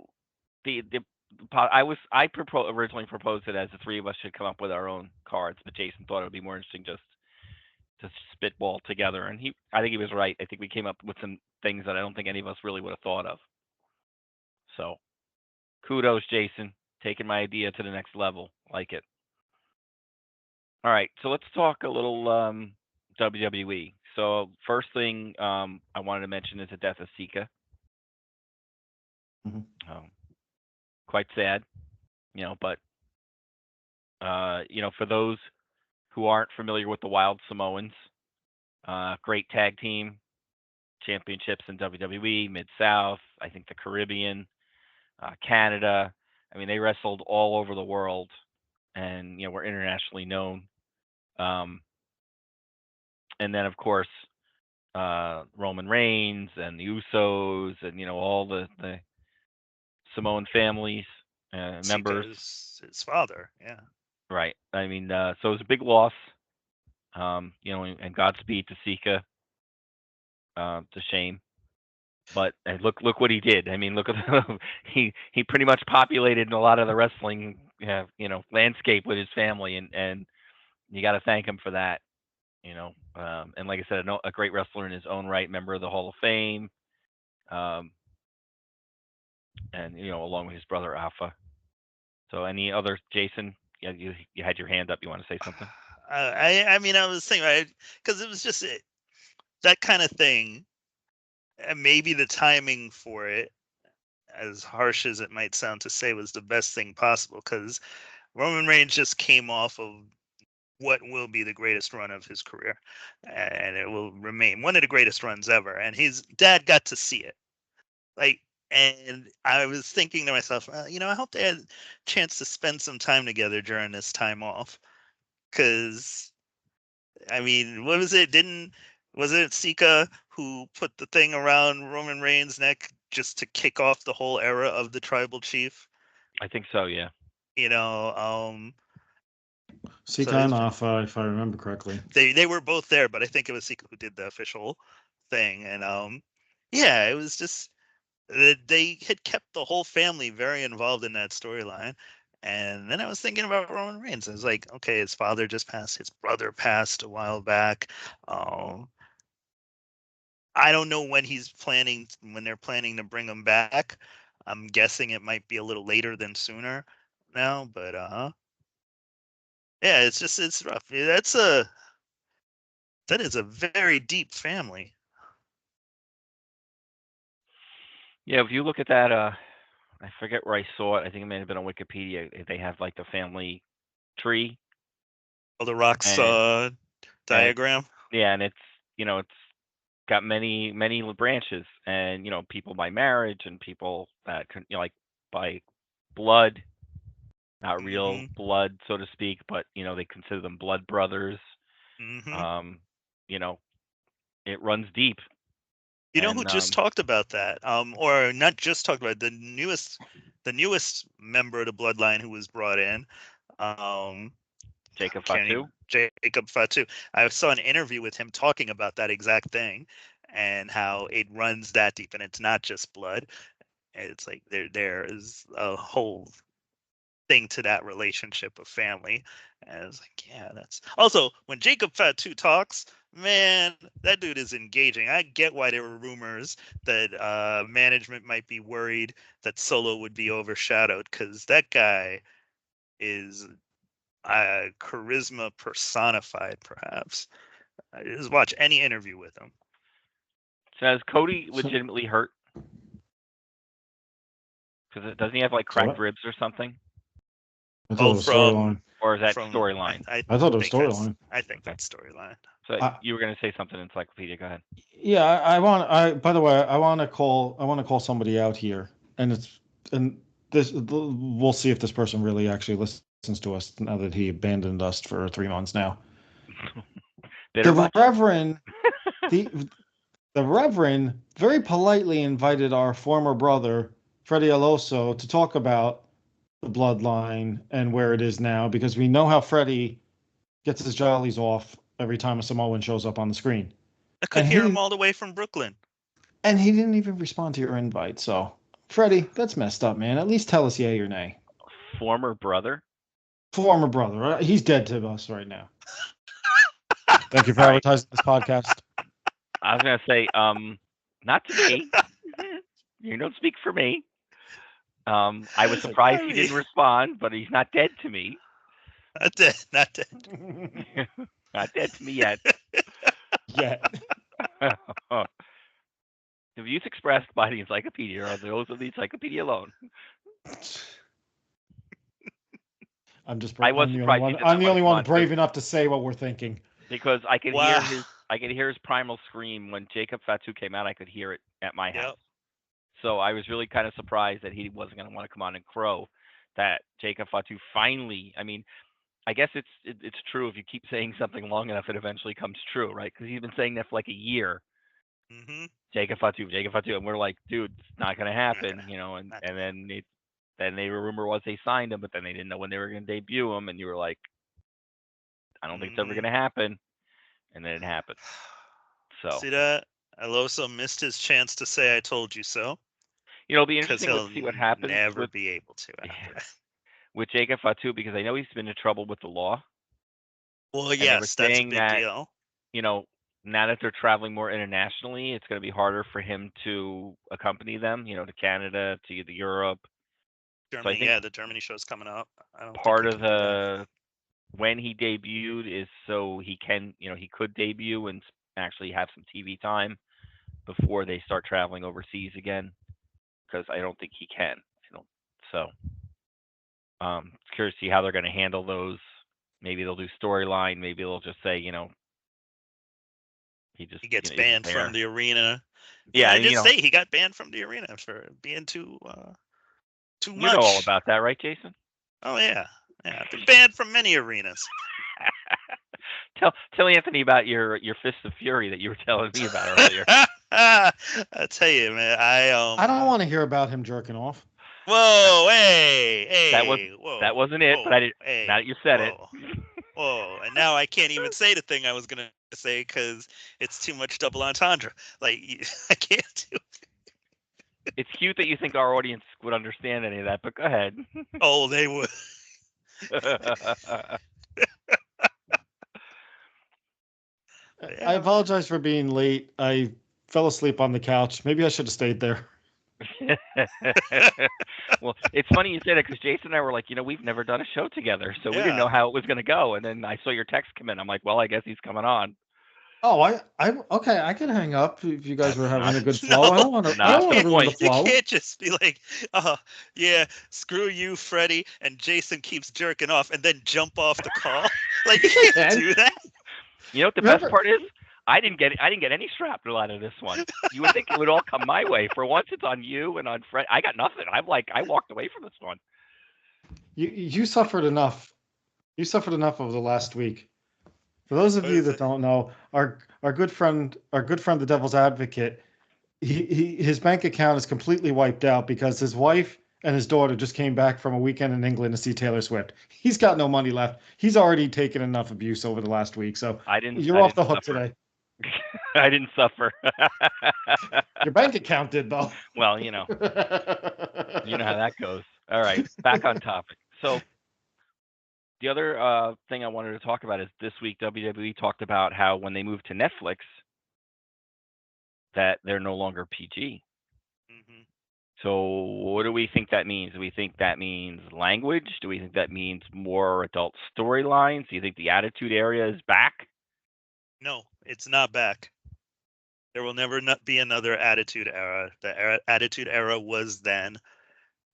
I originally proposed it as the three of us should come up with our own cards, but Jason thought it would be more interesting just to spitball together, and I think he was right. I think we came up with some things that I don't think any of us really would have thought of. So, kudos, Jason, taking my idea to the next level. Like it. All right, so let's talk a little WWE. So, first thing I wanted to mention is the death of Sika. Mm-hmm. Quite sad, but for those who aren't familiar with the Wild Samoans, great tag team, championships in WWE, Mid-South, I think the Caribbean, Canada. I mean, they wrestled all over the world, and were internationally known. And then, of course, Roman Reigns and the Usos, and all the Samoan families members. His father, yeah. Right. I mean, so it was a big loss. And Godspeed to Sika. It's a shame. But look what he did. I mean, look at he pretty much populated a lot of the wrestling landscape with his family, and you got to thank him for that. And like I said, a great wrestler in his own right, member of the Hall of Fame, and along with his brother Alpha. So any other, Jason? Yeah, you had your hand up. You want to say something? I mean, I was thinking, because it was just that kind of thing. And maybe the timing for it. as harsh as it might sound to say, was the best thing possible, because Roman Reigns just came off of what will be the greatest run of his career, and it will remain one of the greatest runs ever. And his dad got to see it, like, and I was thinking to myself, I hope they had a chance to spend some time together during this time off, because I mean, what was it? Didn't Was it Sika who put the thing around Roman Reigns' neck just to kick off the whole era of the tribal chief? I think so. Yeah. You know, um, so Sika and Alpha, if I remember correctly. they were both there, but I think it was Sika who did the official thing, and yeah, it was just they had kept the whole family very involved in that storyline. And then I was thinking about Roman Reigns. I was like, okay, his father just passed, his brother passed a while back. Um, I don't know when they're planning to bring him back. I'm guessing it might be a little later than sooner now, but yeah, it's rough. Yeah, that is a very deep family. Yeah. If you look at that, I forget where I saw it. I think it may have been on Wikipedia. They have like the family tree, Oh, the Rock's and and diagram. yeah, and it's got many branches, and people by marriage and people that like by blood, not real Hmm. blood, so to speak, but they consider them blood brothers. Hmm. Um, you know, it runs deep, You know who and just talked about that? Or not just talked about it, the newest member of the bloodline who was brought in. Um, Jacob can't even Fatu. Jacob Fatu. I saw an interview with him talking about that exact thing and how it runs that deep, and it's not just blood. It's like there is a whole thing to that relationship of family. And I was like, yeah, that's also when Jacob Fatu talks, man, that dude is engaging. I get why there were rumors that management might be worried that Solo would be overshadowed, because that guy is charisma personified, perhaps. I just watch any interview with him. So is Cody So, legitimately hurt? Because doesn't he have like so cracked what? ribs or something, I thought Oh, it was storyline. or is that from storyline? I thought it was think that's storyline. I think Okay. that's storyline. So I, you were going to say something, encyclopedia. Go ahead. yeah, I want. By the way, I want to call somebody out here, and this. We'll see if this person really actually listens to us now that he abandoned us for 3 months now. Bitter The much? Reverend, the the Reverend, very politely invited our former brother Freddie Alonso to talk about the bloodline and where it is now, because we know how Freddie gets his jollies off every time a Samoan shows up on the screen. I could And he hear him didn't all the way from Brooklyn. and he didn't even respond to your invite. So, Freddie, that's messed up, man. At least tell us yay or nay. Former brother. Former brother, right? He's dead to us right now. Thank you for All right. advertising this podcast. I was going to say, not to me. You don't speak for me. I was surprised I he mean, didn't respond, but he's not dead to me. not dead, not dead. Not dead to me yet. Yeah. The views expressed by the encyclopedia are those of the encyclopedia alone. I was I'm the only surprised he one. did I'm not the want to only come one on too, brave enough to say what we're thinking. because Wow. I could hear his primal scream when Jacob Fatu came out. I could hear it at my house. Yep. So I was really kind of surprised that he wasn't going to want to come on and crow that Jacob Fatu finally. I mean, I guess it's true if you keep saying something long enough, it eventually comes true, right? Because he's been saying that for like a year. Mm-hmm. Jacob Fatu, and we're like, dude, it's not going to Not happen, gonna, and not and gonna then the rumor was they signed him, but then they didn't know when they were going to debut him, and you were like, I don't think it's ever happen. going to happen, and then it happened. So See that? Aloso missed his chance to say "I told you so," it'll be because interesting to he'll see what happens never with be able to after that. with Jacob Fatu, because I know he's been in trouble with the law, Well, and they were yes, that's a saying big that deal. you know now that they're traveling more internationally, it's going to be harder for him to accompany them, to Canada, to Europe. So I Germany, think yeah, the Germany show's coming up. I don't think part he of can do that. the when he debuted is so he can, he could debut and actually have some TV time before they start traveling overseas again. because I don't think he can. I don't, so curious to see how they're going to handle those. Maybe they'll do storyline. Maybe they'll just say, he just He gets isn't banned from there. the arena. Yeah, I did say he got banned from the arena for being too you know all much. about that, right, Jason? Oh yeah, I've been banned from many arenas. Tell Anthony about your Fists of Fury that you were telling me about earlier. I tell you, man, I don't want to hear about him jerking off. Whoa, hey, whoa. That wasn't it, but I did. Hey, Now that you said whoa, it. whoa, and now I can't even say the thing I was gonna say because it's too much double entendre. Like I can't do. It's cute that you think our audience would understand any of that, but go ahead. Oh, they would. I apologize for being late. I fell asleep on the couch. Maybe I should have stayed there. Well, it's funny you say that because Jason and I were like, we've never done a show together, so we didn't know Yeah. how it was going to go. And then I saw your text come in. I'm like, well, I guess he's coming on. Oh, okay. I can hang up if you guys were having a good No, flow. I don't want to. I not don't want the to ruin the point. You flow. can't just be like, yeah, screw you, Freddie, and Jason keeps jerking off, and then jump off the call. Like you can't can. do that. You know what the best part is? I didn't get any shrapnel out of this one. You would think it would all come my way. For once, it's on you and on Fred. I got nothing. I walked away from this one. You suffered enough. You suffered enough over the last week. For those of you that don't know, our good friend, the Devil's Advocate, his bank account is completely wiped out because his wife and his daughter just came back from a weekend in England to see Taylor Swift. He's got no money left. He's already taken enough abuse over the last week, so you're off the hook today. I didn't suffer. Your bank account did, though. Well, you know how that goes. All right, back on topic. So the other thing I wanted to talk about is this week WWE talked about how when they moved to Netflix that they're no longer PG. Mm-hmm. So what do we think that means? Do we think that means language? Do we think that means more adult storylines? Do you think the Attitude Era is back? No, it's not back. There will never be another Attitude Era. The Attitude Era was then.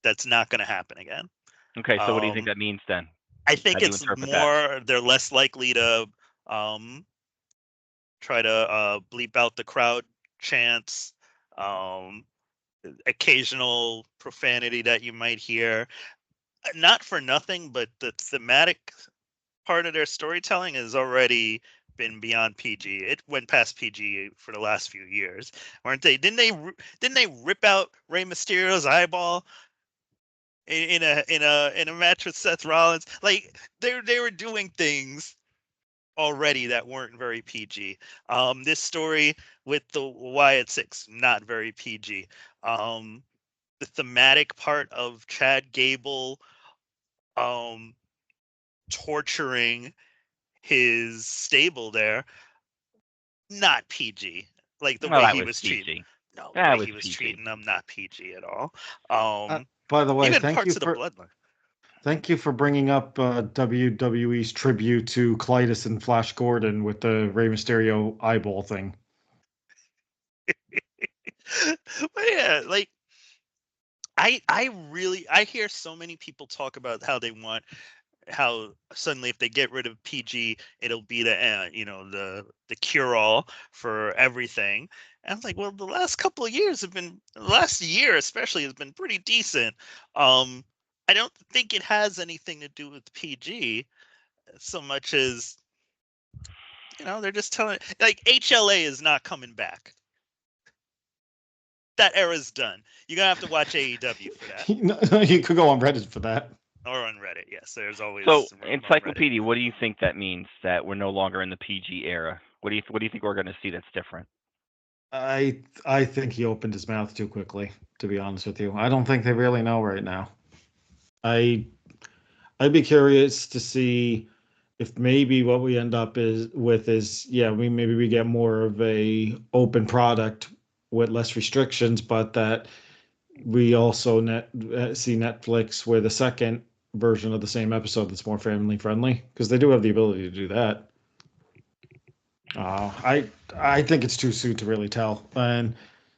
That's not going to happen again. Okay, so what do you think that means then? I think it's more. They're less likely to try to bleep out the crowd chants, occasional profanity that you might hear. Not for nothing, but the thematic part of their storytelling has already been beyond PG. It went past PG for the last few years, weren't they? Didn't they rip out Rey Mysterio's eyeball in a match with Seth Rollins? Like they were doing things already that weren't very PG. This story with the Wyatt Six, not very PG. The thematic part of Chad Gable torturing his stable there, not PG. Like the way he was treating. No, the way he was treating them, not PG at all. By the way, even thank parts you of the bloodline. Thank you for bringing up WWE's tribute to Clytus and Flash Gordon with the Rey Mysterio eyeball thing. But yeah, like I hear so many people talk about how suddenly if they get rid of PG, it'll be the cure all for everything. And I was like, well, the last year especially has been pretty decent. I don't think it has anything to do with PG so much as they're just telling, like, HLA is not coming back. That era's done. You're gonna have to watch AEW for that. You could go on Reddit for that. Or on Reddit, yes. There's always so Encyclopedia. What do you think that means that we're no longer in the PG era? What do you think we're going to see that's different? I think he opened his mouth too quickly. To be honest with you, I don't think they really know right now. I'd be curious to see if maybe what we end up is maybe we get more of a open product with less restrictions, but that we also see Netflix with a second version of the same episode that's more family friendly, because they do have the ability to do that. I think it's too soon to really tell, and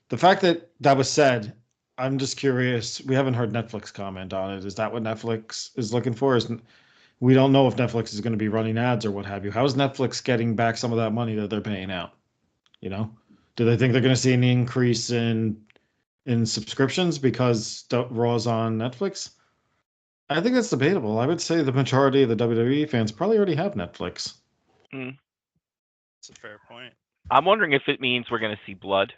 the fact that was said, I'm just curious. We haven't heard Netflix comment on it. Is that what Netflix is looking for? We don't know if Netflix is going to be running ads or what have you. How is Netflix getting back some of that money that they're paying out? You know, do they think they're going to see an increase in subscriptions because Raw's on Netflix? I think that's debatable. I would say the majority of the WWE fans probably already have Netflix. Mm. That's a fair point. I'm wondering if it means we're going to see blood.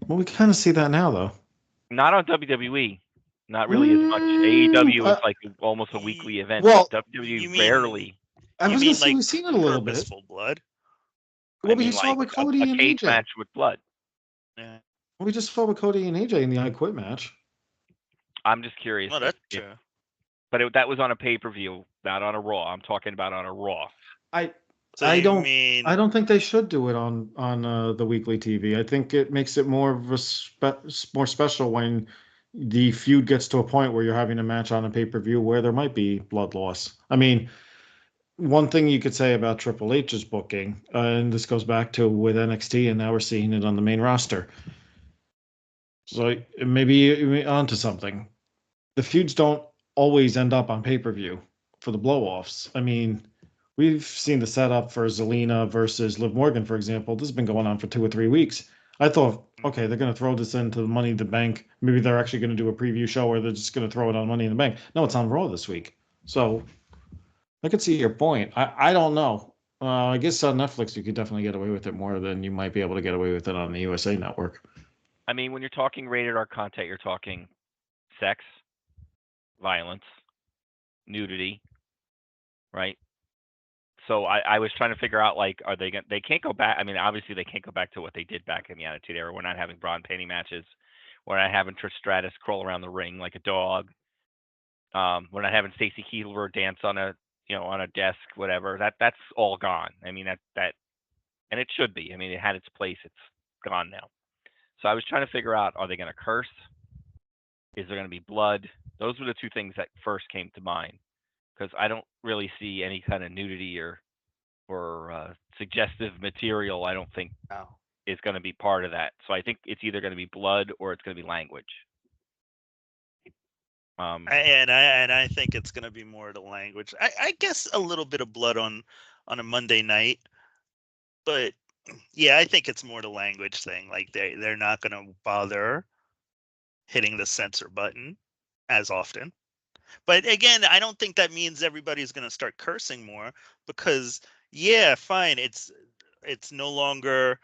Well, we kind of see that now, though. Not on WWE. Not really as much. AEW is like almost a weekly event, well, but WWE you mean- rarely. I You was going mean to say like we've seen it a little bit. purposeful blood? Well, I we mean, just saw like with Cody a and cage AJ. match with blood. Yeah. We just fought with Cody and AJ in the I Quit match. I'm just curious. Well, that's true. But that was on a pay-per-view, not on a Raw. I'm talking about on a Raw. So I you don't mean I don't think they should do it on the weekly TV. I think it makes it more of more special when the feud gets to a point where you're having a match on a pay-per-view where there might be blood loss. I mean, one thing you could say about Triple H's booking, and this goes back to with NXT, and now we're seeing it on the main roster. So maybe you're onto something. The feuds don't always end up on pay-per-view for the blow-offs. I mean, we've seen the setup for Zelina versus Liv Morgan, for example. This has been going on for 2 or 3 weeks. I thought, okay, they're going to throw this into the Money in the Bank. Maybe they're actually going to do a preview show where they're just going to throw it on Money in the Bank. No, it's on Raw this week. So I could see your point. I don't know. I guess on Netflix you could definitely get away with it more than you might be able to get away with it on the USA Network. I mean, when you're talking rated R content, you're talking sex, violence, nudity, right? So I was trying to figure out, like, are they can't go back. I mean, obviously they can't go back to what they did back in the Attitude Era. We're not having bra and panty matches. We're not having Trish Stratus crawl around the ring like a dog. We're not having Stacy Keibler dance on a desk, whatever. That's all gone. I mean, that and it should be. I mean, it had its place. It's gone now. So I was trying to figure out, are they going to curse? Is there going to be blood? Those were the two things that first came to mind, because I don't really see any kind of nudity or suggestive material. I don't think no. is going to be part of that. So I think it's either going to be blood or it's going to be language. And I think it's going to be more the language. I guess a little bit of blood on a Monday night, but yeah, I think it's more the language thing. Like they're not going to bother hitting the censor button as often. But again, I don't think that means everybody's going to start cursing more, because yeah, fine, it's no longer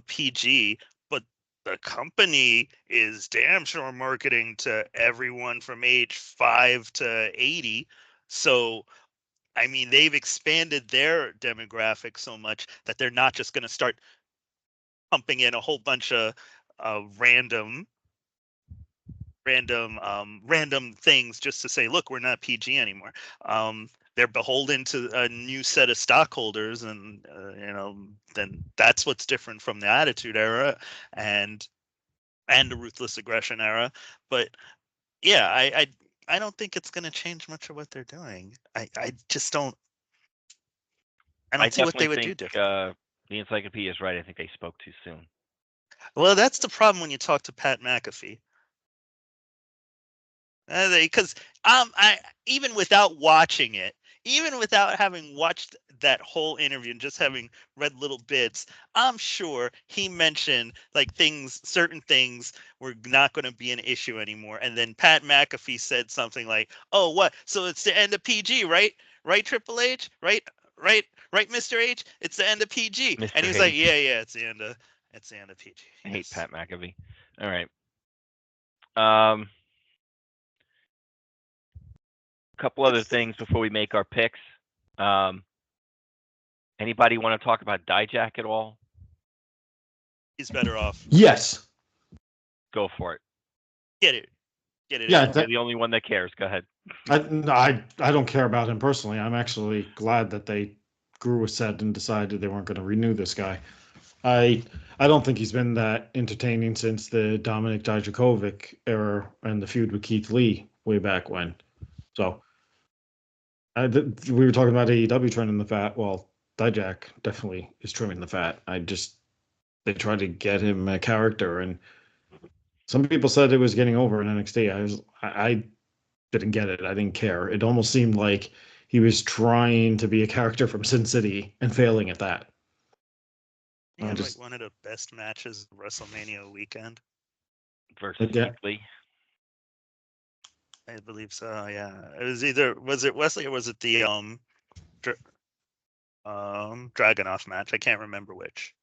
PG, but the company is damn sure marketing to everyone from age 5 to 80. So I mean, they've expanded their demographic so much that they're not just going to start pumping in a whole bunch of random things just to say, look, we're not PG anymore. They're beholden to a new set of stockholders, and then that's what's different from the Attitude Era and the Ruthless Aggression Era. But yeah, I don't think it's going to change much of what they're doing. I just don't. I don't see what they would do different. The Encyclopedia is right. I think they spoke too soon. Well, that's the problem when you talk to Pat McAfee. Because I even without watching it, even without having watched that whole interview and just having read little bits, I'm sure he mentioned like certain things were not going to be an issue anymore. And then Pat McAfee said something like, "Oh, what? So it's the end of PG, right? Right, Triple H? Right, Mr. H? It's the end of PG." Mr. And he was H. like, "Yeah, it's the end of PG." I hate Yes. Pat McAfee. All right. Couple other things before we make our picks. Anybody want to talk about Dijak at all? He's better off. Yes. Go for it. Get it. Yeah, You're the only one that cares. Go ahead. I don't care about him personally. I'm actually glad that they grew a set and decided they weren't going to renew this guy. I don't think he's been that entertaining since the Dominic Dijakovic era and the feud with Keith Lee way back when. So we were talking about AEW trimming the fat. Well, Dijak definitely is trimming the fat. They tried to get him a character, and Some people said it was getting over in NXT. I didn't get it. I didn't care. It almost seemed like he was trying to be a character from Sin City and failing at that. He I had like just one of the best matches of WrestleMania weekend. versus again, Keith Lee. I believe so. Yeah, it was either was it Wesley or was it the Dragunov match? I can't remember which.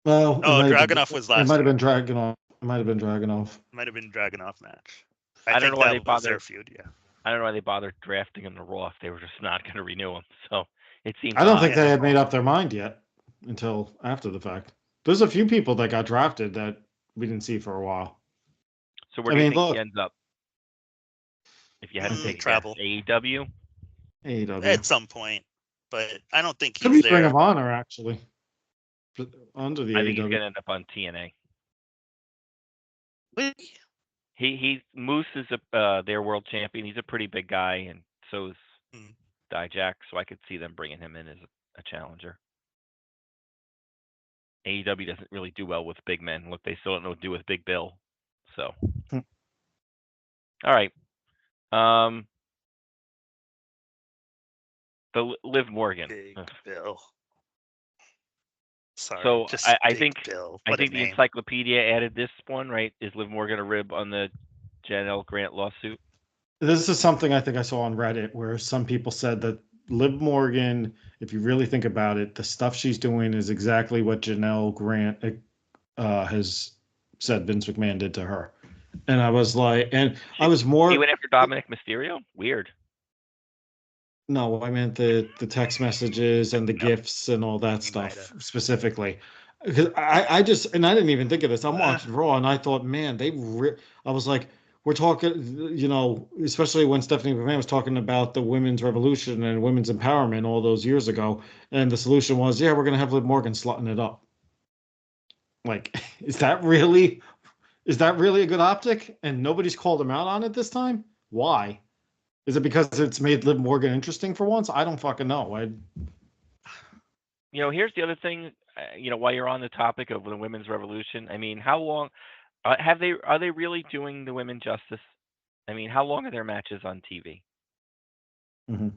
well, Oh, Dragunov was it last might have year. been Dragunov. It might have been Dragunov. Might have been Dragunov match. I don't know why they was their bothered. feud. Yeah. I don't know why they bothered drafting him to Raw if they were just not going to renew him. So it seems I don't odd. think they Yeah. had made up their mind yet until after the fact. There's a few people that got drafted that we didn't see for a while. So where I do you mean, think he look, ends up? If you had to take a guess, Travel AEW. AEW at some point, but I don't think could he's be Ring there. of Honor actually, but under the I think he's AEW. going to end up on TNA. Really? He Moose is their world champion. He's a pretty big guy, and so is Hmm. Dijak. So I could see them bringing him in as a challenger. AEW doesn't really do well with big men. Look, they still don't know what to do with Big Bill. So, Hmm. all right. The Liv Morgan. Big Ugh. Bill. Sorry, So just I Big think Bill. I What a think the name. encyclopedia added this one, right? Is Liv Morgan a rib on the Janelle Grant lawsuit? This is something I think I saw on Reddit where some people said that Liv Morgan, if you really think about it, the stuff she's doing is exactly what Janelle Grant has said Vince McMahon did to her. And I was like, and I was He more, went after Dominic Mysterio. Weird. no, I meant the text messages and the No, gifts and all that he might have. stuff specifically. Because I just, and I didn't even think of this. I'm Ah. watching Raw and I thought, man, I was like, we're talking, especially when Stephanie McMahon was talking about the women's revolution and women's empowerment all those years ago. And the solution was, yeah, we're going to have Liv Morgan slotting it up. Like, is that really a good optic? And nobody's called him out on it this time? Why? Is it because it's made Liv Morgan interesting for once? I don't fucking know. Here's the other thing. While you're on the topic of the women's revolution, I mean, how long are they really doing the women justice? I mean, how long are their matches on TV? Mhm.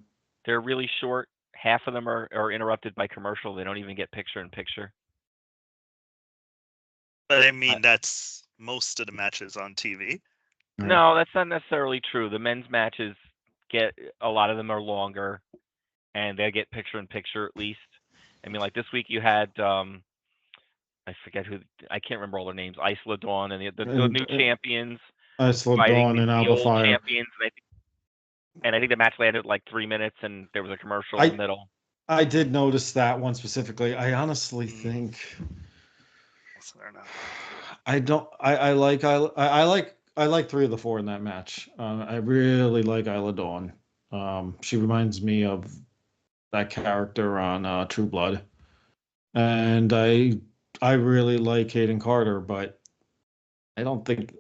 They're really short. Half of them are interrupted by commercial. They don't even get picture in picture. But I mean, that's most of the matches on TV. No, that's not necessarily true. The men's matches a lot of them are longer, and they get picture in picture at least. I mean, like this week you had I forget I can't remember all their names. Isla Dawn and the new champions Isla fighting Dawn and the Alba old Fire. champions, and I think the match landed like 3 minutes, and there was a commercial in the middle. I did notice that one specifically. I honestly think I don't know. I don't. I like three of the four in that match. I really like Isla Dawn. She reminds me of that character on True Blood, and I really like Hayden Carter, but I don't think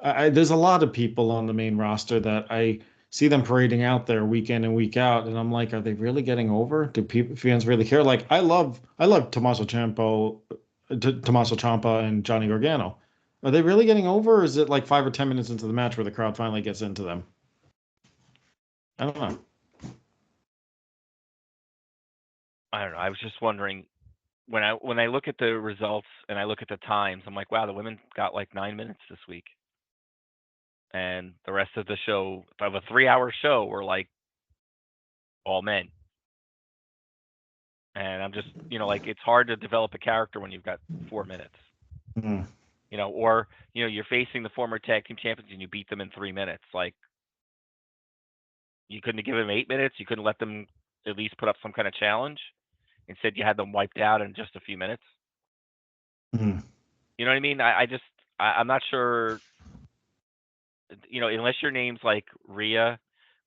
there's a lot of people on the main roster that I see them parading out there week in and week out, and I'm like, are they really getting over? Do fans really care? Like, I love Tommaso Ciampa and Johnny Gargano. Are they really getting over, or is it like 5 or 10 minutes into the match where the crowd finally gets into them? I don't know. I don't know. I was just wondering when I look at the results and I look at the times, I'm like, wow, the women got like 9 minutes this week, and the rest of the show, of a 3-hour show, were like all men. And I'm just, like it's hard to develop a character when you've got 4 minutes. Mm. Or you're facing the former tag team champions and you beat them in 3 minutes. Like you couldn't have given them 8 minutes. You couldn't let them at least put up some kind of challenge. Instead, you had them wiped out in just a few minutes. Mm. You know what I mean? I'm not sure. Unless your name's like Rhea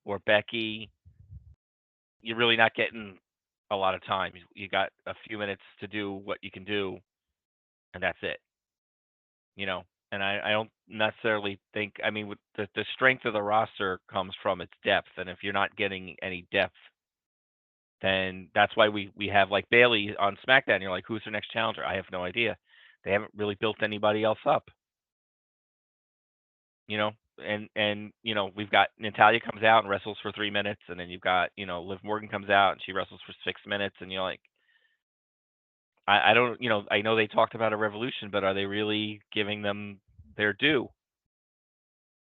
or Becky, you're really not getting a lot of time. You got a few minutes to do what you can do, and that's it. And I don't necessarily think. I mean, with the strength of the roster comes from its depth, and if you're not getting any depth, then that's why we have like Bailey on SmackDown. You're like, who's their next challenger? I have no idea. They haven't really built anybody else up. you know, and we've got Natalia comes out and wrestles for 3 minutes, and then you've got Liv Morgan comes out and she wrestles for 6 minutes, and you're like, I don't, I know they talked about a revolution, but are they really giving them their due?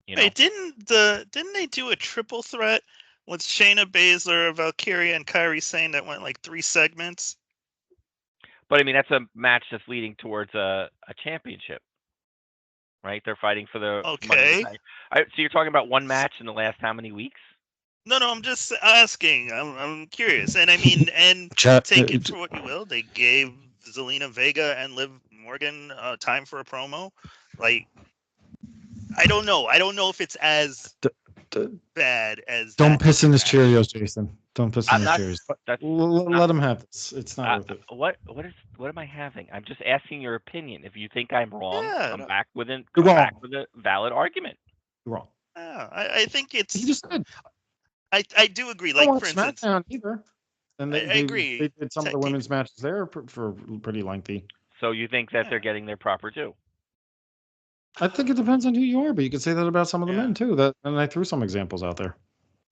Wait, didn't they do a triple threat with Shayna Baszler, Valkyria, and Kairi Sane that went like 3 segments? But I mean, that's a match that's leading towards a championship, right? They're fighting for the Money in the Okay. Bank. So you're talking about one match in the last how many weeks? No, I'm just asking. I'm curious, and I mean, and take it for what you will. They gave Zelina Vega and Liv Morgan time for a promo. Like, I don't know. I don't know if it's as bad as Don't that piss in his match. Cheerios, Jason. Don't piss in I'm his not. Cheerios. That's Let him have this. It's not worth it. what am I having? I'm just asking your opinion. If you think I'm wrong, Yeah, come no, back with You're come back wrong. with a valid argument. You're wrong. yeah, I think He it's. just said, I do agree. I don't Like, for watch instance, SmackDown either. And I agree. they did some of the women's matches there for pretty lengthy. So you think that Yeah. they're getting their proper due? I think it depends on who you are, but you could say that about some of the Yeah. men too. And I threw some examples out there.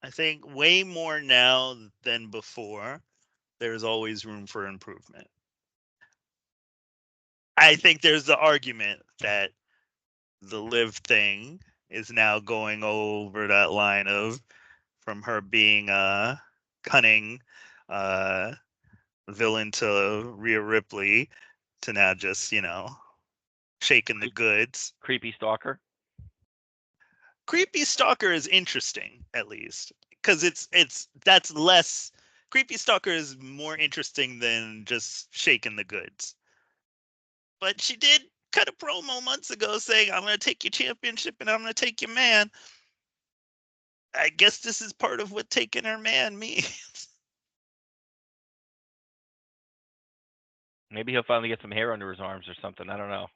I think way more now than before. There's always room for improvement. I think there's the argument that the Liv thing is now going over that line of from her being a cunning villain to Rhea Ripley to now just, shaking the goods. Creepy stalker. Creepy Stalker is interesting, at least, because that's less. Creepy Stalker is more interesting than just shaking the goods. But she did cut a promo months ago saying, "I'm going to take your championship and I'm going to take your man." I guess this is part of what taking her man means. Maybe he'll finally get some hair under his arms or something. I don't know.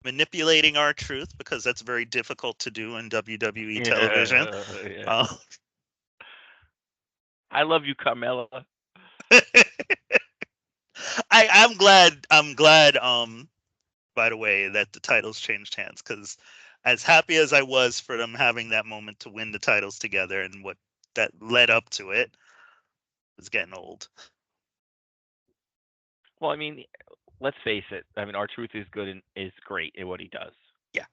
Manipulating our truth, because that's very difficult to do in WWE television. Yeah. I love you, Carmella. I'm glad. By the way, that the titles changed hands, because as happy as I was for them having that moment to win the titles together and what that led up to it, was getting old. Well, I mean, let's face it. I mean, R-Truth is good and is great at what he does. Yeah.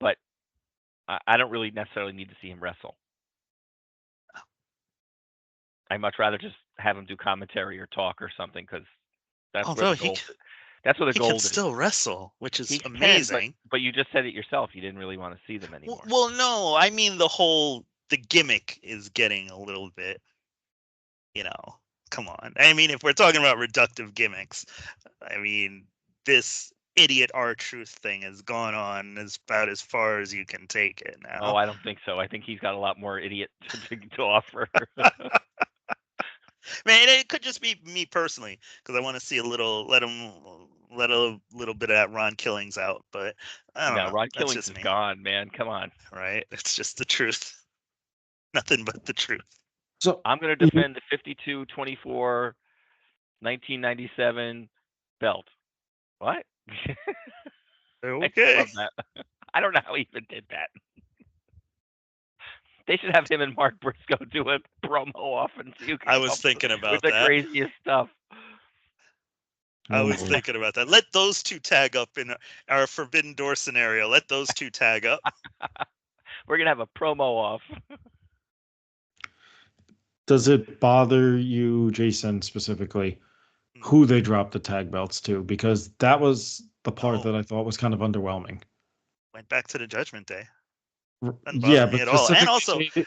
But I don't really necessarily need to see him wrestle. I'd much rather just have him do commentary or talk or something, because that's where Although the gold. That's where the he gold can is. still wrestle, which is He amazing. but you just said it yourself. You didn't really want to see them anymore. Well, no, I mean the gimmick is getting a little bit, come on. I mean, if we're talking about reductive gimmicks, I mean, this idiot R-Truth thing has gone on about as far as you can take it now. Oh, I don't think so. I think he's got a lot more idiot to offer. Man, it could just be me personally, because I want to see let a little bit of that Ron Killings out, but I don't know. Ron That's Killings just is me, gone, man. Come on. right? It's just the truth. Nothing but the truth. So I'm going to defend the 52, 24, 1997 belt. What? Okay. I love that. I don't know how he even did that. They should have him and Mark Briscoe do a promo off and see who can I come was up thinking about with the that. craziest stuff. I was thinking about that. Let those two tag up in our Forbidden Door scenario. Let those two tag up. We're going to have a promo off. Does it bother you, Jason, specifically, who they dropped the tag belts to? Because that was the part that I thought was kind of underwhelming. Went back to the Judgment Day. Doesn't Yeah, bother me but at all. And specifically,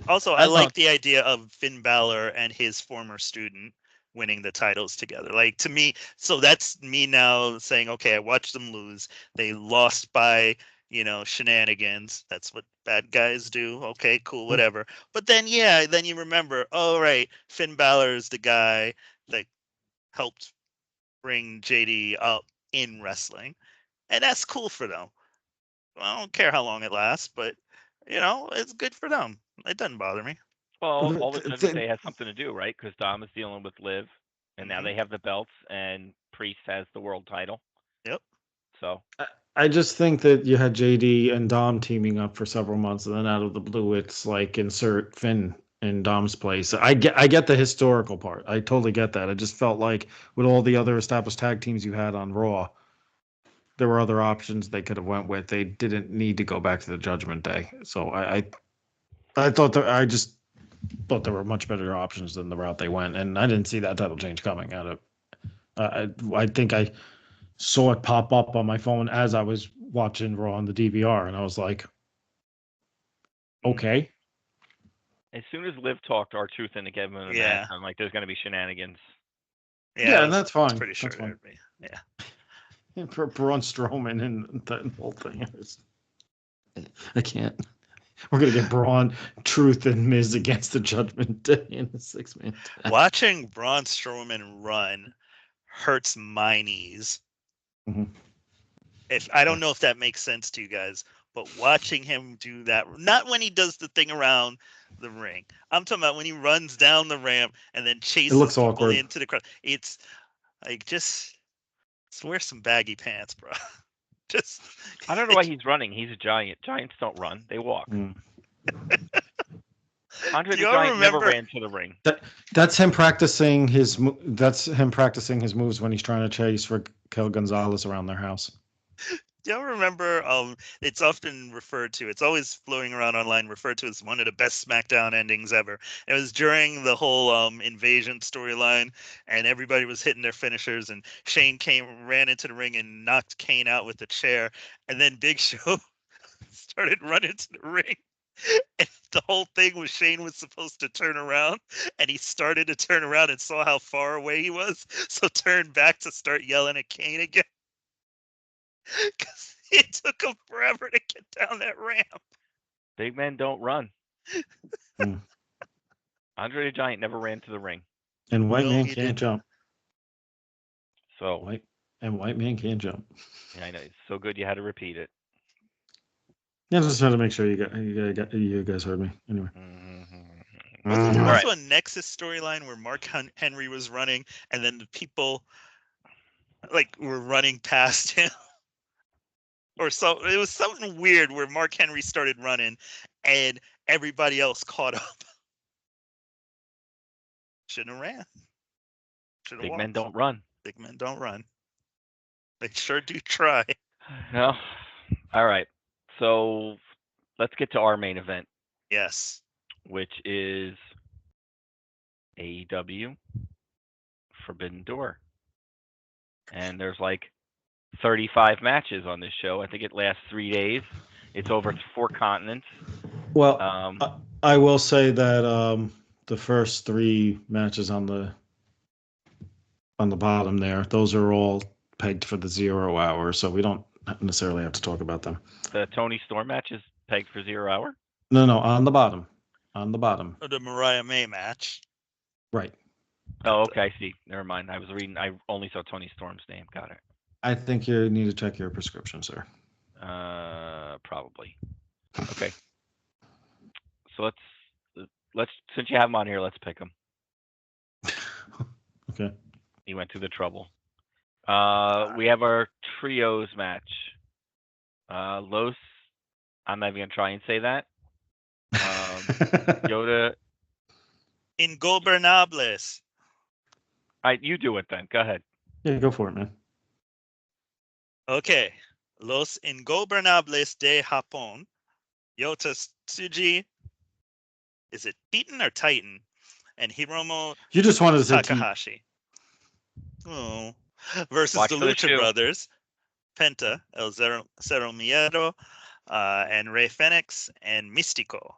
also, I I like thought the idea of Finn Balor and his former student winning the titles together. Like, to me, so that's me now saying, okay, I watched them lose. They lost by, shenanigans. That's what bad guys do. Okay, cool, whatever. But then, then you remember, oh, right, Finn Balor is the guy that helped bring JD up in wrestling. And that's cool for them. I don't care how long it lasts, but, it's good for them. It doesn't bother me. Well, all the Judgment Day has something to do, right? Because Dom is dealing with Liv, and now they have the belts, and Priest has the world title. Yep. So I just think that you had JD and Dom teaming up for several months, and then out of the blue, it's like insert Finn in Dom's place. I get the historical part. I totally get that. I just felt like with all the other established tag teams you had on Raw, there were other options they could have went with. They didn't need to go back to the Judgment Day. So I thought I just thought there were much better options than the route they went, and I didn't see that title change coming out of. I think I saw it pop up on my phone as I was watching Raw on the DVR, and I was like, okay. As soon as Liv talked R-Truth into Kevin in the match, I'm like, there's going to be shenanigans. Yeah, and that's fine. Pretty sure that's fine. Yeah. For Braun Strowman and the whole thing. I can't. We're going to get Braun, Truth, and Miz against the Judgment Day in a 6-man tag. Watching Braun Strowman run hurts my knees. Mm-hmm. If I don't know if that makes sense to you guys, but watching him do that, not when he does the thing around the ring. I'm talking about when he runs down the ramp and then chases people awkward. into the crowd. It's like just wear some baggy pants, bro. I don't know why he's running. He's a giant. Giants don't run; they walk. Andre the Giant never ran to the ring. That's him practicing his. That's him practicing his moves when he's trying to chase Raquel Gonzalez around their house. Do y'all remember? It's often referred to. It's always floating around online, referred to as one of the best SmackDown endings ever. It was during the whole invasion storyline, and everybody was hitting their finishers, and Shane ran into the ring and knocked Kane out with a chair, and then Big Show started running to the ring. And the whole thing was Shane was supposed to turn around, and he started to turn around and saw how far away he was, so turned back to start yelling at Kane again. Because it took him forever to get down that ramp. Big men don't run. Andre the Giant never ran to the ring. And white man can't jump. So white man can't jump. Yeah, I know. It's so good you had to repeat it. Yeah, just had to make sure you guys heard me. Anyway. Wasn't there also a Nexus storyline where Mark Henry was running, and then the people were running past him? Or so it was something weird where Mark Henry started running and everybody else caught up. Shouldn't have ran. Big men don't run. Big men don't run. They sure do try. No. All right. So let's get to our main event. Yes. Which is AEW Forbidden Door. And there's 35 matches on this show. I think it lasts 3 days. It's over 4 continents. Well, I will say that the first 3 matches on the bottom there, those are all pegged for the 0 hour, so we don't necessarily have to talk about them. The Tony Storm match is pegged for 0 hour? No, on the bottom. On the bottom. The Mariah May match. Right. Oh, okay. I see. Never mind. I was reading. I only saw Tony Storm's name. Got it. I think you need to check your prescription, sir. Probably. Okay. So let's since you have him on here, let's pick him. Okay. He went through the trouble. We have our trios match. Los. I'm not even gonna try and say that. Yoda. Ingobernables. All right, you do it then. Go ahead. Yeah, go for it, man. Okay. Los Ingobernables de Japón. Yota Tsuji. Is it Titan or Titan? And Hiromu You just wanted to say Takahashi. Oh. Versus the Lucha Brothers. Penta, El Zero Miedo, and Rey Fenix, and Místico.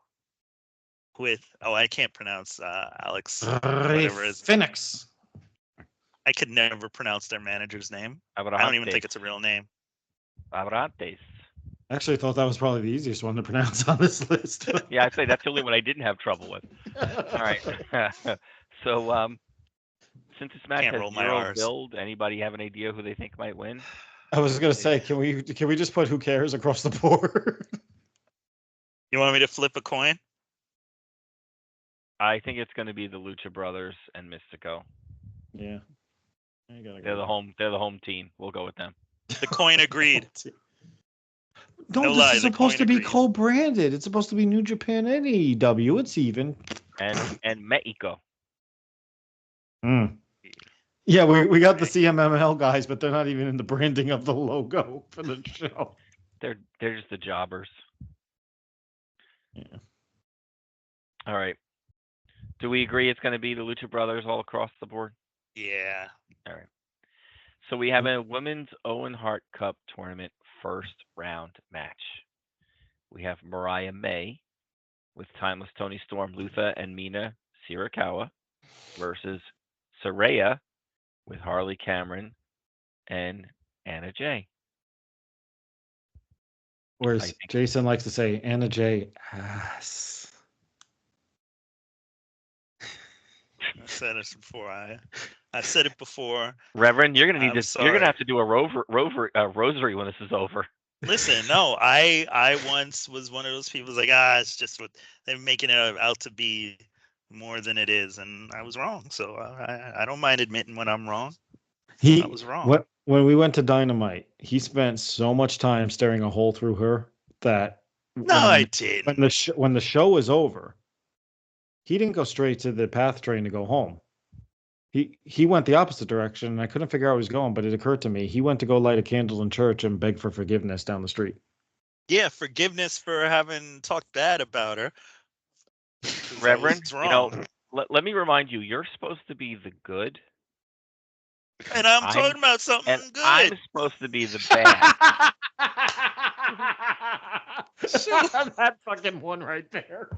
With, I can't pronounce Alex. Rey Fenix. I could never pronounce their manager's name. I don't even think it's a real name. Abrantes. I actually thought that was probably the easiest one to pronounce on this list. Yeah, I'd say that's the only one I didn't have trouble with. All right. So, since this match has 0 build, anybody have an idea who they think might win? I was going to say, can we just put who cares across the board? You want me to flip a coin? I think it's going to be the Lucha Brothers and Mystico. Yeah. They're the home team. We'll go with them. The coin agreed. No, No this lie, is the supposed to coin be agrees. co-branded. It's supposed to be New Japan and AEW. It's even. and Mexico. Mm. Yeah, we got the Okay. CMML guys, but they're not even in the branding of the logo for the show. They're just the jobbers. Yeah. All right. Do we agree it's going to be the Lucha Brothers all across the board? Yeah. All right. So we have a women's Owen Hart Cup tournament first round match. We have Mariah May with Timeless Tony Storm, Luther, and Mina Shirakawa versus Saraya with Harley Cameron and Anna Jay. Whereas Jason likes to say, Anna Jay ass. I said it before. I said it before. Reverend, you're gonna need I'm to. You're gonna sorry. have to do a rosary when this is over. Listen, no, I once was one of those people who's like, it's just what they're making it out to be more than it is, and I was wrong. So I don't mind admitting when I'm wrong. I was wrong. When we went to Dynamite, he spent so much time staring a hole through her that No, I didn't. when the show was over, he didn't go straight to the PATH train to go home. He went the opposite direction, and I couldn't figure out where he was going, but it occurred to me he went to go light a candle in church and beg for forgiveness down the street. Yeah, forgiveness for having talked bad about her. 'Cause Reverend, I was wrong. let me remind you, you're supposed to be the good, And I'm talking about something and good. I'm supposed to be the bad. That fucking one right there.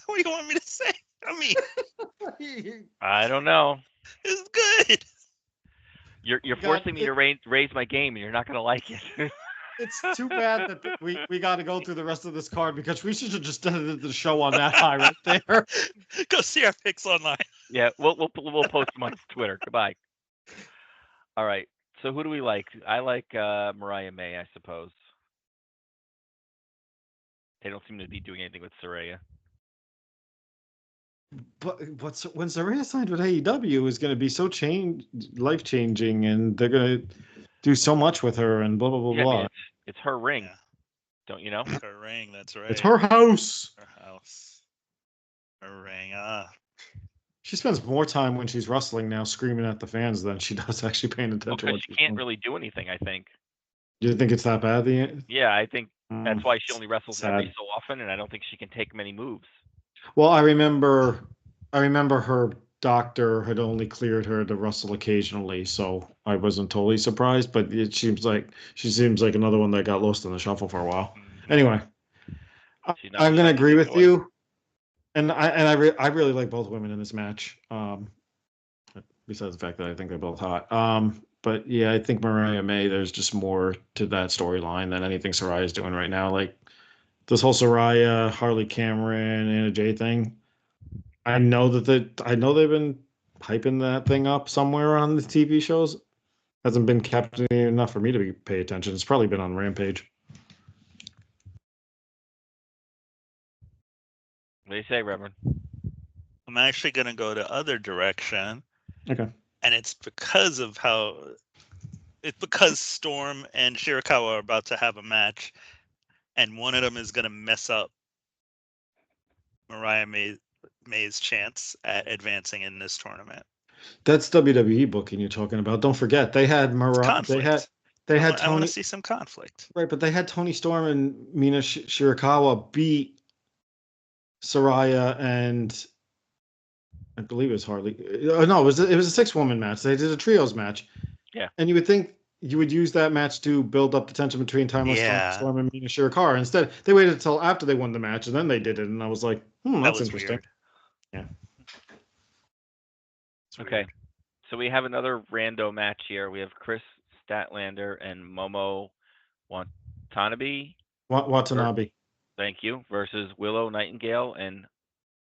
What do you want me to say? I mean, I don't know. it's good. You're forcing me to raise my game, and you're not gonna like it. It's too bad that we got to go through the rest of this card because we should have just done the show on that high right there. Go see our picks online. Yeah, we'll post them on Twitter. Goodbye. All right. So who do we like? I like Mariah May, I suppose. They don't seem to be doing anything with Saraya. But when Saraya signed with AEW is going to be so life changing, and they're going to do so much with her, and blah blah blah Yeah, blah. I mean, it's her ring, Yeah. don't you know? Her ring, that's right. It's her house. Her house. Her ring. She spends more time when she's wrestling now screaming at the fans than she does actually paying attention. Because she can't really do anything, I think. Do you think it's that bad? Yeah, I think that's why she only wrestles sad. every so often, and I don't think she can take many moves. Well, I remember her doctor had only cleared her to wrestle occasionally, so I wasn't totally surprised. But it seems like she seems like another one that got lost in the shuffle for a while. Mm-hmm. Anyway, I'm going to agree with you, and I really like both women in this match. Besides the fact that I think they're both hot. But yeah, I think Mariah May, there's just more to that storyline than anything Saraya's doing right now. Like this whole Saraya, Harley Cameron, Anna Jay thing. I know they've been hyping that thing up somewhere on the TV shows. Hasn't been captivating enough for me to pay attention. It's probably been on Rampage. What do you say, Reverend? I'm actually going to go the other direction. Okay. And it's because Storm and Shirakawa are about to have a match, and one of them is going to mess up Mariah May's chance at advancing in this tournament. That's WWE booking you're talking about. Don't forget they had Mariah. They had Tony. I want to see some conflict. Right, but they had Tony Storm and Mina Shirakawa beat Saraya and I believe it was Harley. No, it was a 6-woman match. They did a trios match. Yeah. And you would think you would use that match to build up the tension between Timeless Storm and Mina Shirakawa. Instead, they waited until after they won the match and then they did it. And I was like, that's interesting. Weird. Yeah. Okay. So we have another rando match here. We have Chris Statlander and Momo Watanabe. Watanabe. Thank you. Versus Willow Nightingale and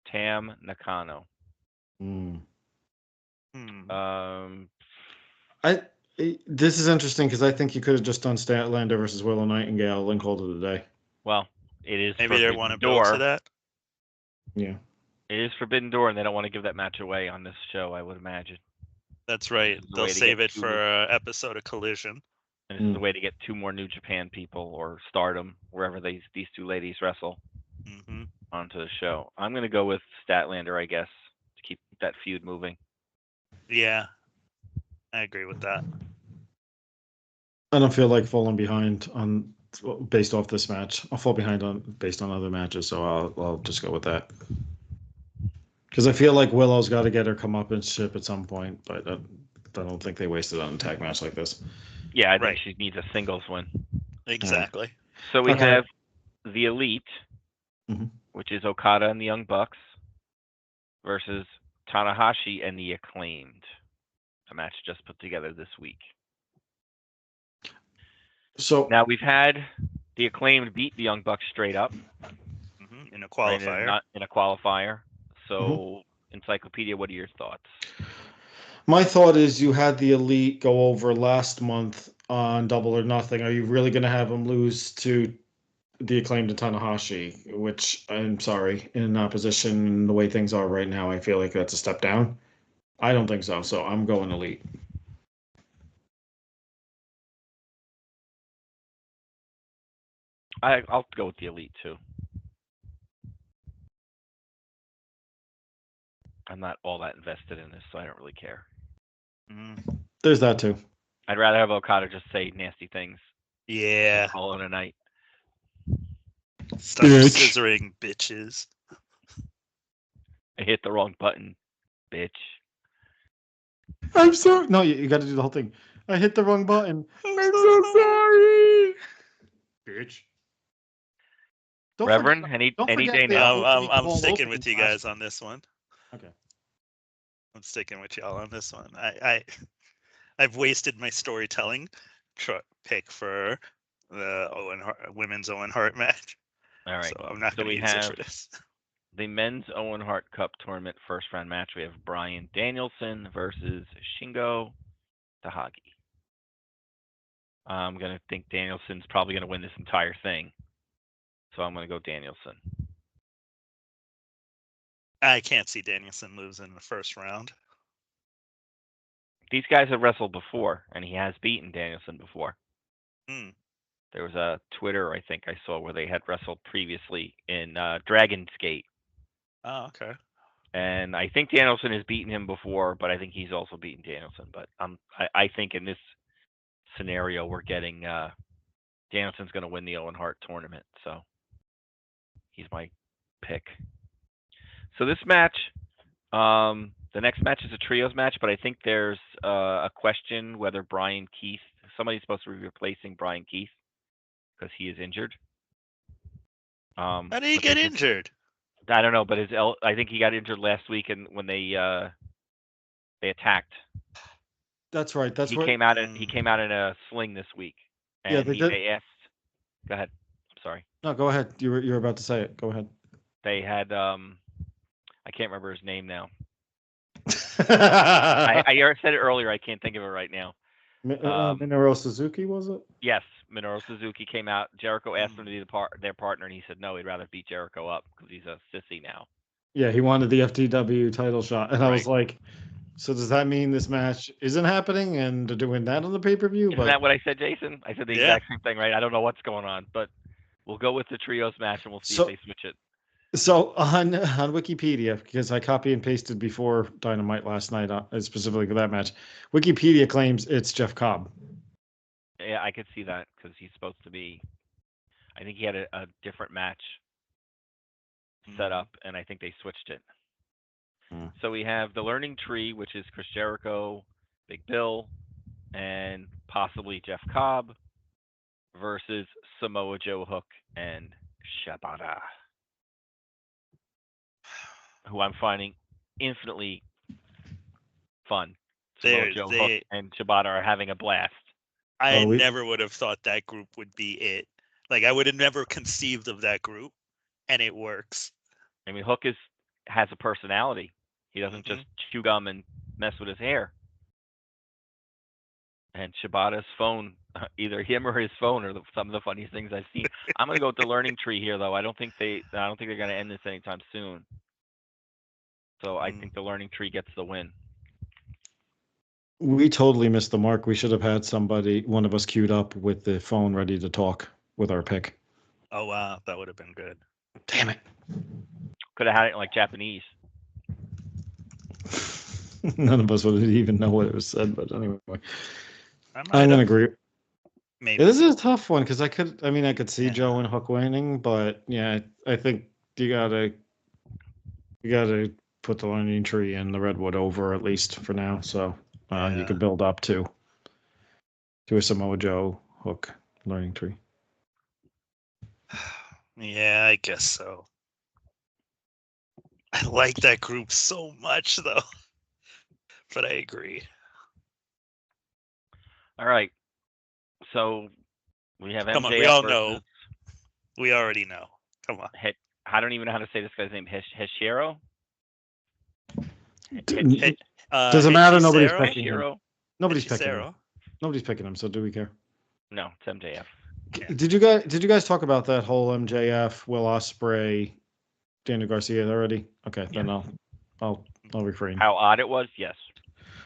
Tam Nakano. This is interesting because I think you could have just done Statlander versus Willow Nightingale and called it a day. Well, it is maybe they want to build to that. Yeah. It is Forbidden Door, and they don't want to give that match away on this show, I would imagine. That's right. They'll save it for an episode of Collision. And this is a way to get 2 more New Japan people or Stardom, wherever these 2 ladies wrestle, Hmm. onto the show. I'm going to go with Statlander, I guess, to keep that feud moving. Yeah, I agree with that. I don't feel like falling behind on based off this match. I'll fall behind on based on other matches, so I'll just go with that. Because I feel like Willow's got to get her comeuppance at some point, but I don't think they wasted on a tag match like this. Yeah, I think Right. she needs a singles win. Exactly. So we Okay. have the Elite, Mhm. which is Okada and the Young Bucks, versus Tanahashi and the Acclaimed. A match just put together this week. So Now we've had the Acclaimed beat the Young Bucks straight up, In a right, qualifier. in a qualifier. So, Encyclopedia, what are your thoughts? my thought is you had the Elite go over last month on Double or Nothing. Are you really going to have them lose to the Acclaimed and Tanahashi? Which I'm sorry, in opposition, the way things are right now, I feel like that's a step down. I don't think so. So I'm going Elite. I'll go with the Elite too. I'm not all that invested in this, so I don't really care. There's that too. I'd rather have Okada just say nasty things. Yeah. Call it a night. Stop Bitch. scissoring, bitches. I hit the wrong button, bitch. I'm sorry. No, you got to do the whole thing. I hit the wrong button. I'm so sorry. Bitch. Don't Reverend, forget, any day now. I'm sticking with you guys on this one. Okay. I'm sticking with y'all on this one. I've wasted my storytelling pick for the women's Owen Hart match. All right. So I'm not So going to we use it have for this. the men's Owen Hart Cup tournament first round match. We have Bryan Danielson versus Shingo Takagi. I'm going to think Danielson's probably going to win this entire thing. So I'm going to go Danielson. I can't see Danielson losing in the first round. These guys have wrestled before, and he has beaten Danielson before. There was a Twitter, I think I saw, where they had wrestled previously in Dragon's Gate. Oh, okay. And I think Danielson has beaten him before, but I think he's also beaten Danielson. But I think in this scenario, we're getting Danielson's going to win the Owen Hart tournament. So he's my pick. So this match, the next match is a trios match, but I think there's a question whether Brian Keith, somebody's supposed to be replacing Brian Keith because he is injured. How did he get injured? I don't know, but I think he got injured last week, and when they attacked. That's right. That's he right. came out. He came out in a sling this week, and Yeah, they asked. Go ahead. I'm sorry. No, go ahead. You were about to say it. Go ahead. They had I can't remember his name now. I already said it earlier. I can't think of it right now. Minoru Suzuki, was it? Yes, Minoru Suzuki came out. Jericho asked him to be their partner, and he said no, he'd rather beat Jericho up because he's a sissy now. Yeah, he wanted the FTW title shot, and I was like, so does that mean this match isn't happening and they're doing that on the pay-per-view? Isn't that what I said, Jason? I said the exact same thing, right? I don't know what's going on, but we'll go with the trios match, and we'll see if they switch it. So on Wikipedia, because I copy and pasted before Dynamite last night, specifically for that match, Wikipedia claims it's Jeff Cobb. Yeah, I could see that because he's supposed to be. I think he had a different match set up, and I think they switched it. So we have the Learning Tree, which is Chris Jericho, Big Bill, and possibly Jeff Cobb versus Samoa Joe Hook and Shibata, who I'm finding infinitely fun. Samoa Joe Hook and Shibata are having a blast. I never would have thought that group would be it. Like, I would have never conceived of that group, and it works. I mean, Hook has a personality. He doesn't just chew gum and mess with his hair. And Shibata's phone, either him or his phone, are some of the funniest things I've seen. I'm gonna go with the Learning Tree here, though. I don't think they're gonna end this anytime soon. So I think the Learning Tree gets the win. We totally missed the mark. We should have had one of us queued up with the phone ready to talk with our pick. Oh wow, that would have been good. Damn it. Could have had it in like Japanese. None of us would even know what it was said, but anyway. I'm gonna agree. Maybe. Yeah, this is a tough one because I could see Yeah. Joe and Hook winning, but yeah, I think you gotta put the learning tree and the redwood over at least for now. So you Yeah. could build up to a Samoa Joe Hook learning tree. Yeah, I guess so. I like that group so much, though. But I agree. All right. So we have Come MJF on, we all versus know. We already know. Come on. I don't even know how to say this guy's name. Hishiro? Doesn't matter. Nobody's picking him. Hishiro? Nobody's picking him. Nobody's picking him. So do we care? No, it's MJF. Yeah. Did you guys talk about that whole MJF, Will Ospreay, Daniel Garcia already? Okay, then I'll refrain. How odd it was? Yes.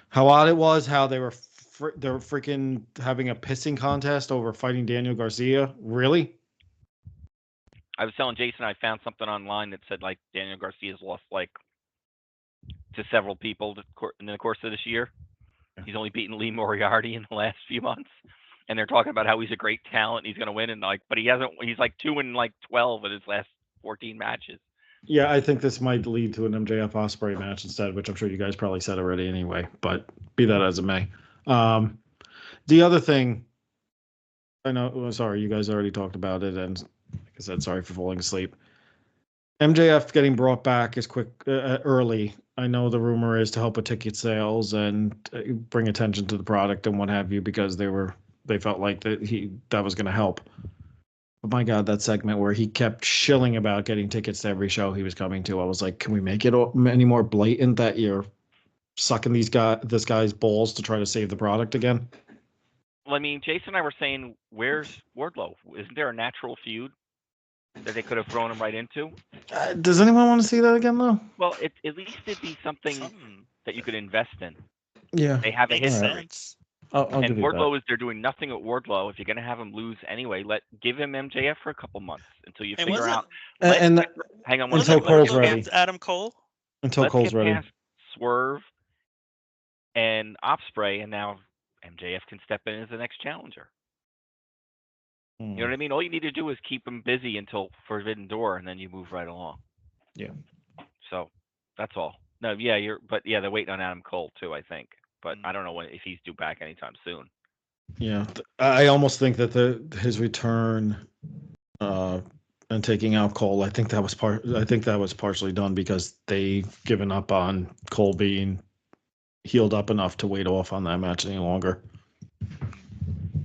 How odd it was how they were freaking having a pissing contest over fighting Daniel Garcia. Really? I was telling Jason I found something online that said like Daniel Garcia's lost like to several people in the course of this year. He's only beaten Lee Moriarty in the last few months, and they're talking about how he's a great talent. He's going to win, and but he hasn't. He's like 2-12 in his last 14 matches. Yeah, I think this might lead to an MJF Ospreay match instead, which I'm sure you guys probably said already anyway. But be that as it may, the other thing, I know. Sorry, you guys already talked about it, and like I said, sorry for falling asleep. MJF getting brought back is quick early. I know the rumor is to help with ticket sales and bring attention to the product and what have you, because they felt like that was going to help. But my God, that segment where he kept shilling about getting tickets to every show he was coming to, I was like, can we make it any more blatant that you're sucking this guy's balls to try to save the product again? Well, I mean, Jason and I were saying, where's Wardlow? Isn't there a natural feud that they could have thrown him right into? Does anyone want to see that again, though? Well, at least it'd be something that you could invest in. Yeah, they have a history. Sense. I'll and give you Wardlow that. is they're doing nothing with Wardlow. If you're going to have him lose anyway, give him MJF for a couple months until you figure out. Hang on one second. Until Cole's ready. Adam Cole. Until Cole's ready. Past Swerve and Ospreay, and now MJF can step in as the next challenger. You know what I mean? All you need to do is keep him busy until Forbidden Door, and then you move right along. Yeah. So that's all. No, yeah, they're waiting on Adam Cole too, I think. But I don't know if he's due back anytime soon. Yeah, I almost think that his return and taking out Cole, I think that was partially done because they've given up on Cole being healed up enough to wait off on that match any longer.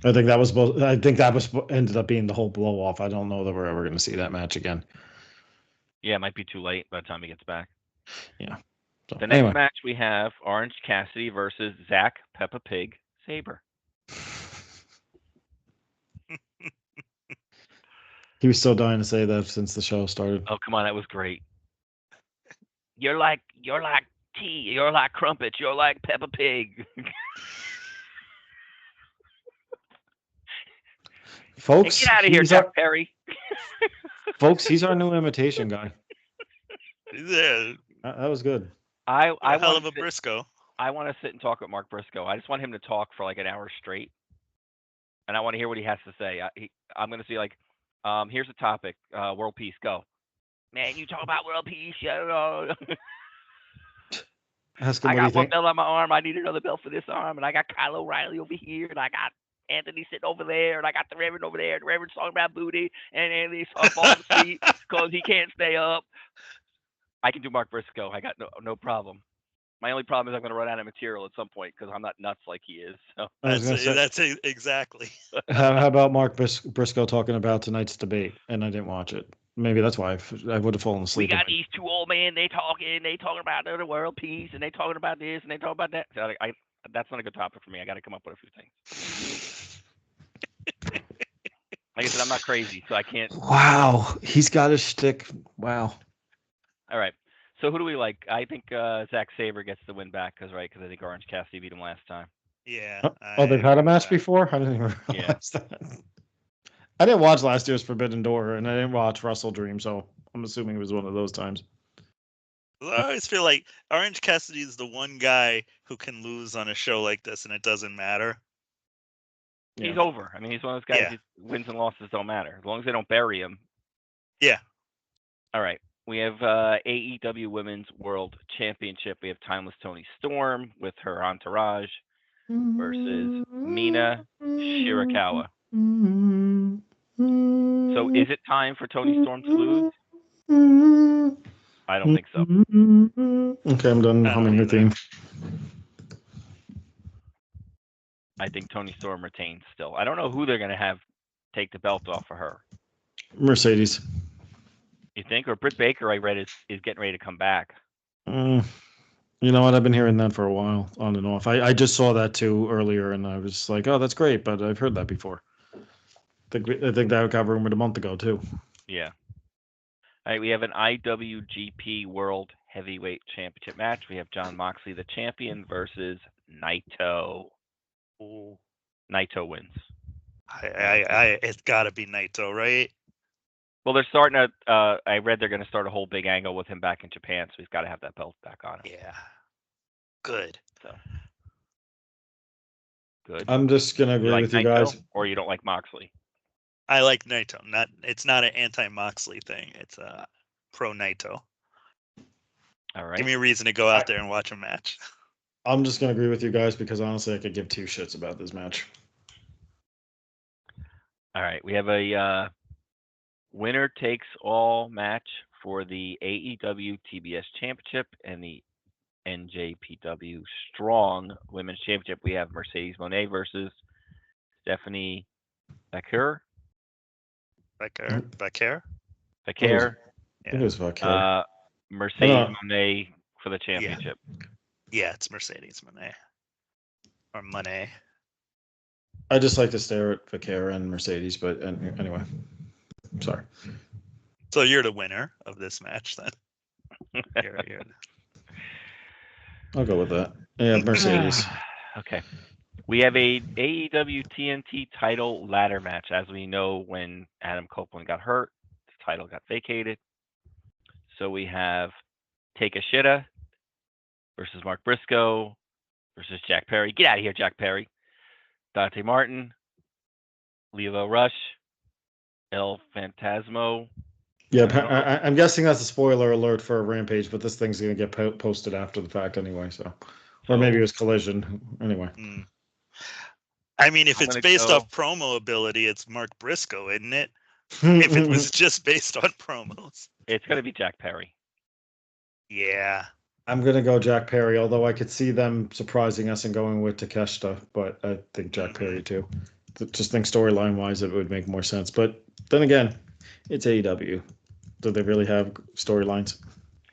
I think that was ended up being the whole blow off. I don't know that we're ever going to see that match again. Yeah, it might be too late by the time he gets back. Yeah. So, the next match we have Orange Cassidy versus Zach Peppa Pig Sabre. He was still dying to say that since the show started. Oh, come on, that was great. You're like tea. You're like crumpets. You're like Peppa Pig. Folks, hey, get out of here, Jeff Perry. Folks, he's our new imitation guy. Yeah, that was good. I hell of a Briscoe. I want to sit and talk with Mark Briscoe. I just want him to talk for like an hour straight, and I want to hear what he has to say. I'm going to see like, here's a topic: world peace. Go, man. You talk about world peace. I got one belt on my arm. I need another belt for this arm, and I got Kyle O'Reilly over here, and I got Anthony sitting over there, and I got the Reverend over there. The Reverend's talking about booty, and Anthony's falling asleep because he can't stay up. I can do Mark Briscoe. I got no problem. My only problem is I'm going to run out of material at some point because I'm not nuts like he is. So. That's exactly. How about Mark Briscoe talking about tonight's debate? And I didn't watch it. Maybe that's why I would have fallen asleep. We got these two old men. They talking about the world peace, and they talking about this, and they talking about that. So that's not a good topic for me. I got to come up with a few things. Like I said, I'm not crazy, so I can't. Wow, he's got a shtick. Wow. All right. So who do we like? I think Zack Sabre gets the win back because I think Orange Cassidy beat him last time. Yeah. Oh, they've I had a agree with match that. before? I didn't even Yeah. realize that. I didn't watch last year's Forbidden Door, and I didn't watch Wrestle Dream, so I'm assuming it was one of those times. I always feel like Orange Cassidy is the one guy who can lose on a show like this, and it doesn't matter. He's Yeah. over. I mean, he's one of those guys. Yeah. Wins and losses don't matter as long as they don't bury him. Yeah. All right. We have AEW Women's World Championship. We have Timeless Tony Storm with her entourage versus Mina Shirakawa. So is it time for Tony Storm to lose? I don't think so. Okay, I'm done I don't humming her either. theme. I think Tony Storm retains still. I don't know who they're going to have take the belt off of her. Mercedes. You think? Or Britt Baker, I read, is getting ready to come back. You know what? I've been hearing that for a while, on and off. I just saw that too earlier, and I was like, "Oh, that's great," but I've heard that before. I think that got rumored a month ago too. Yeah. All right, we have an IWGP World Heavyweight Championship match. We have Jon Moxley, the champion, versus Naito. Ooh. Naito wins. It's got to be Naito, right? Well, they're starting to. I read they're going to start a whole big angle with him back in Japan, so he's got to have that belt back on him. Yeah. Good. So good. I'm just gonna You agree like with you Naito, guys. or you don't like Moxley? I like Naito. It's not an anti-Moxley thing. It's a pro Naito. All right. Give me a reason to go out there and watch a match. I'm just gonna agree with you guys because honestly, I could give two shits about this match. All right. We have a winner takes all match for the AEW TBS Championship and the NJPW Strong Women's Championship. We have Mercedes Moné versus Stephanie Baker. Baker. I think Baker. it was Vaquer. Mercedes Moné for the championship. Yeah, it's Mercedes Moné. Or Moné. I just like to stare at Vaquer and Mercedes, but anyway, sorry. So you're the winner of this match then. You're... I'll go with that. Yeah, Mercedes. Okay. We have a AEW TNT title ladder match. As we know, when Adam Copeland got hurt, the title got vacated. So we have Takeshita versus Mark Briscoe versus Jack Perry. Get out of here, Jack Perry. Dante Martin, Lilo Rush, El Fantasmo. Yeah, I'm guessing that's a spoiler alert for Rampage, but this thing's going to get posted after the fact anyway. So, or maybe it was Collision. Anyway. I mean, if it's based off promo ability, it's Mark Briscoe, isn't it? If it was just based on promos, it's going to be Jack Perry. Yeah. I'm going to go Jack Perry, although I could see them surprising us and going with Takeshita, but I think Jack Perry too. Just think storyline wise, it would make more sense. But then again, it's AEW. Do they really have storylines?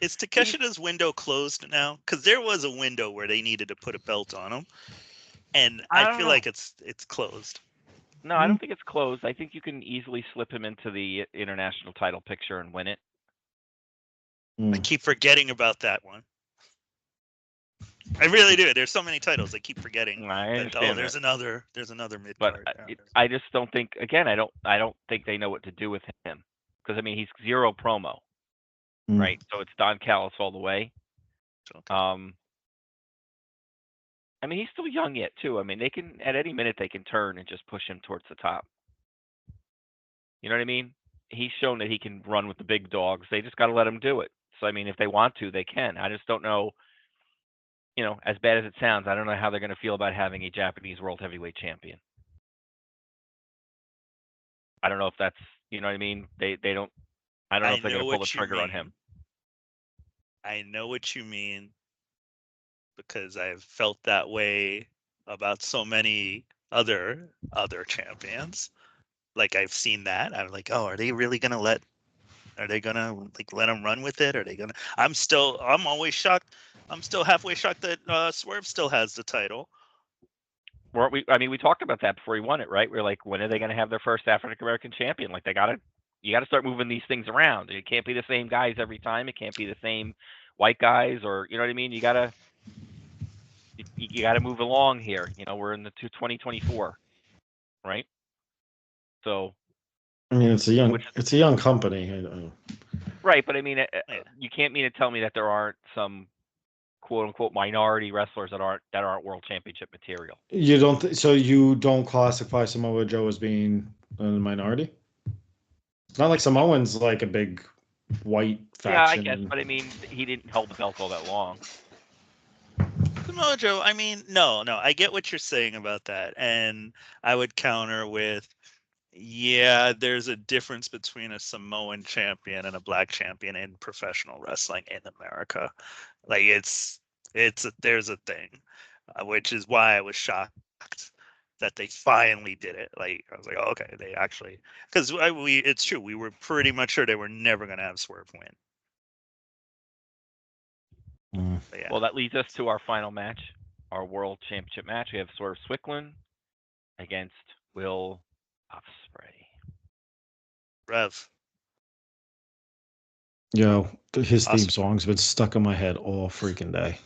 Is Takeshita's window closed now? Because there was a window where they needed to put a belt on him, and I feel like it's closed. No, I don't think it's closed. I think you can easily slip him into the international title picture and win it. I keep forgetting about that one. I really do. There's so many titles. I keep forgetting. I understand there's another mid but card. I just don't think. Again, I don't think they know what to do with him because I mean he's zero promo, right? So it's Don Callis all the way. Okay. I mean he's still young yet too. I mean they can at any minute they can turn and just push him towards the top. You know what I mean? He's shown that he can run with the big dogs. They just got to let him do it. So I mean if they want to, they can. I just don't know. You know, as bad as it sounds, I don't know how they're going to feel about having a Japanese World Heavyweight Champion. I don't know if that's, you know what I mean? They don't. I don't know if they're going to pull the trigger on him. I know what you mean because I've felt that way about so many other champions. Like I've seen that. I'm like, oh, are they really going to let? Are they gonna let him run with it? Are they gonna? I'm always shocked. I'm still halfway shocked that Swerve still has the title. Weren't we? I mean, we talked about that before he won it, right? We're like, when are they going to have their first African American champion? Like, you got to start moving these things around. It can't be the same guys every time. It can't be the same white guys, or you know what I mean. You got to. You got to move along here. We're in the 2024, right? So, I mean, it's a which young company. right, but I mean, Yeah. you can't mean to tell me that there aren't some quote unquote minority wrestlers that aren't world championship material. You don't. So you don't classify Samoa Joe as being a minority? It's not like Samoans like a big white Yeah, I faction, guess, and but I mean, he didn't hold the belt all that long. Samoa Joe, I mean, no, I get what you're saying about that. And I would counter with, yeah, there's a difference between a Samoan champion and a black champion in professional wrestling in America. Like there's a thing, which is why I was shocked that they finally did it. Like I was like, oh, okay, they actually, because it's true, we were pretty much sure they were never gonna have Swerve win. But yeah, Well, that leads us to our final match, our world championship match. We have Swerve Strickland against Will Ospreay. Rev, his theme awesome. song's been stuck in my head all freaking day.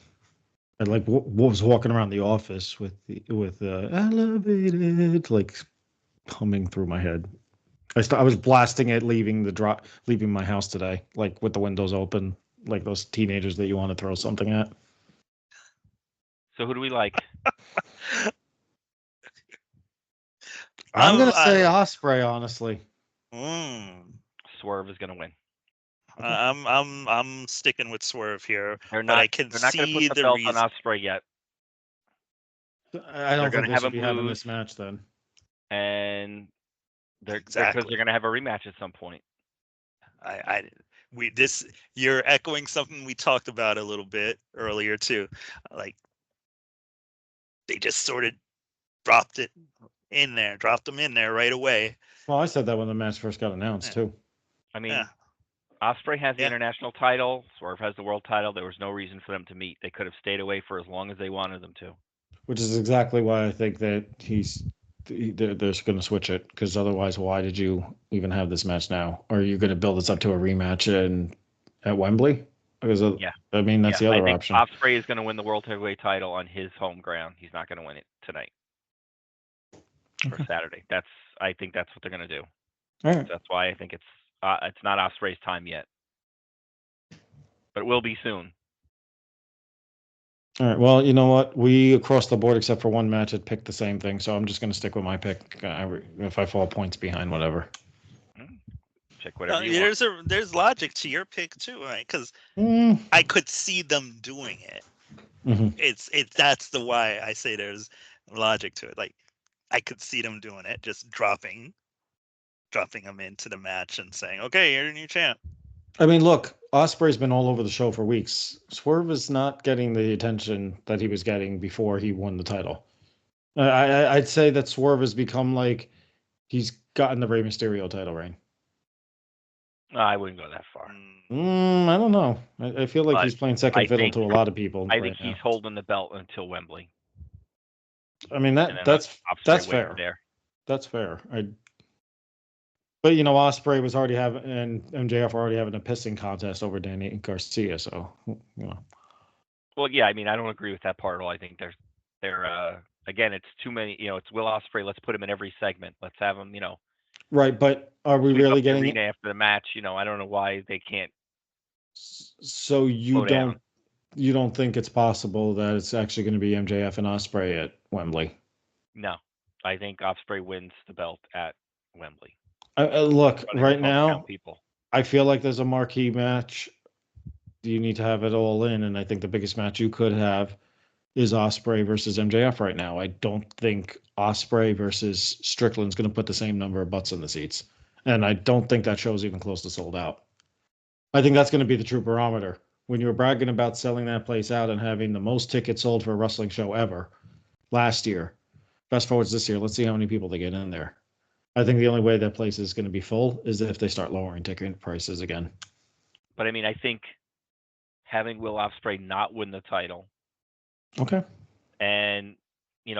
I like was walking around the office with elevated like humming through my head. I was blasting it leaving my house today, like with the windows open, like those teenagers that you want to throw something at. So who do we like? I'm gonna I, say Osprey, honestly. mm, Swerve is going to win. Okay. I'm sticking with Swerve here, They're but not. I can They're not going to put see the the belt on reason. Ospreay yet. I They're don't going think to they have should him be having lose, this match then. and because they're Exactly. going to have a rematch at some point. I we this You're echoing something we talked about a little bit earlier too. Like they just sort of dropped them in there right away. Well, I said that when the match first got announced Yeah, too, I yeah, mean, Ospreay has the yeah. international title. Swerve has the world title. There was no reason for them to meet. They could have stayed away for as long as they wanted them to. which is exactly why I think that they're going to switch it, because otherwise, why did you even have this match now? Are you going to build this up to a rematch at Wembley? Because Yeah, I mean, that's yeah. the I other think option. Ospreay is going to win the world heavyweight title on his home ground. He's not going to win it tonight or Okay. Saturday. I think that's what they're going to do. All right. So that's why I think it's not Ospreay's time yet, but it will be soon. All right. Well, you know what? We across the board, except for one match, had picked the same thing. So I'm just going to stick with my pick. If I fall points behind, whatever. Pick whatever you want. There's logic to your pick too, right? Because Mm. I could see them doing it. Hmm. It's That's the why I say there's logic to it. Like I could see them doing it, just dropping them into the match and saying, "Okay, you're the new champ." I mean, look, Osprey's been all over the show for weeks. Swerve is not getting the attention that he was getting before he won the title. I'd say that Swerve has become like he's gotten the Rey Mysterio title reign. No, I wouldn't go that far, I don't know. I feel like but he's playing second I fiddle think to a lot of people I think right he's now. holding the belt until Wembley, I mean and then that's Ospreay wins fair. there. That's fair. But you know, Osprey was already having and MJF were already having a pissing contest over Danny Garcia. So you know, Well, yeah, I mean, I don't agree with that part at all. I think they're again, it's too many. It's Will Ospreay. Let's put him in every segment. Let's have him, right? But are we sweep up really the getting arena it? after the match. I don't know why they can't So slow down. you don't think it's possible that it's actually going to be MJF and Osprey at Wembley? No, I think Ospreay wins the belt at Wembley. Look, Running with right hometown now, people. I feel like there's a marquee match. You need to have it all in, and I think the biggest match you could have is Osprey versus MJF right now. I don't think Osprey versus Strickland's going to put the same number of butts in the seats, and I don't think that show's even close to sold out. I think that's going to be the true barometer. When you were bragging about selling that place out and having the most tickets sold for a wrestling show ever last year, fast forwards this year, let's see how many people they get in there. I think the only way that place is going to be full is if they start lowering ticket prices again. But I mean, I think having Will Ospreay not win the title Okay. and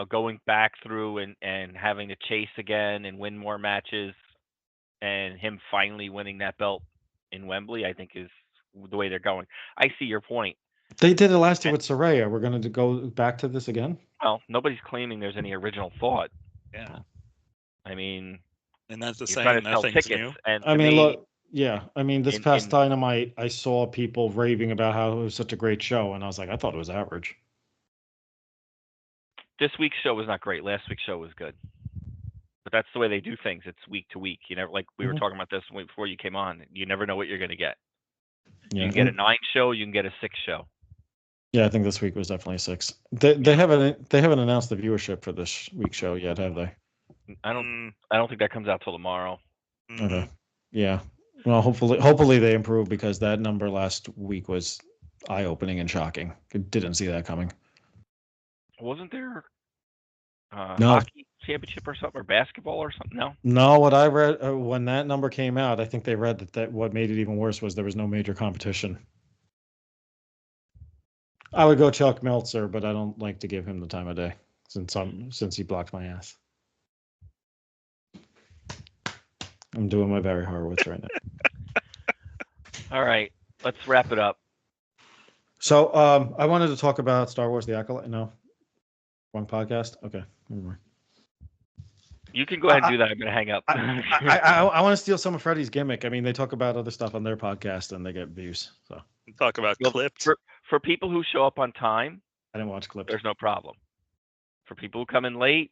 going back through and having to chase again and win more matches and him finally winning that belt in Wembley, I think is the way they're going. I see your point. They did it last year with Soraya. We're going to go back to this again? Well, nobody's claiming there's any original thought. Yeah. I mean, And that's the you're trying saying, to sell nothing's tickets, new. and I to mean, me, look, yeah. I mean, this past in Dynamite, I saw people raving about how it was such a great show, and I was like, I thought it was average. this week's show was not great. Last week's show was good. But that's the way they do things. It's week to week. You never, like we were Mhm. talking about this before you came on. You never know what you're going to get. Yeah, You can get a and 9 show. You can get a 6 show. yeah, I think this week was definitely 6. They haven't announced the viewership for this week's show yet, have they? I don't think that comes out till tomorrow. Mm-hmm. Okay. Yeah. Well, hopefully they improve, because that number last week was eye-opening and shocking. I didn't see that coming. Wasn't there No, hockey championship or something, or basketball or something? No. no. What I read when that number came out, I think they read that what made it even worse was there was no major competition. I would go Chuck Meltzer, but I don't like to give him the time of day since he blocked my ass. I'm doing my Barry Horowitz right now. All right, let's wrap it up. So I wanted to talk about Star Wars: The Acolyte. No, wrong podcast. Okay, never mind. You can go ahead and do that. I'm gonna hang up. I want to steal some of Freddie's gimmick. I mean, they talk about other stuff on their podcast and they get views. So Talk about Well, clipped. for people who show up on time, I didn't watch clips. there's no problem. For people who come in late,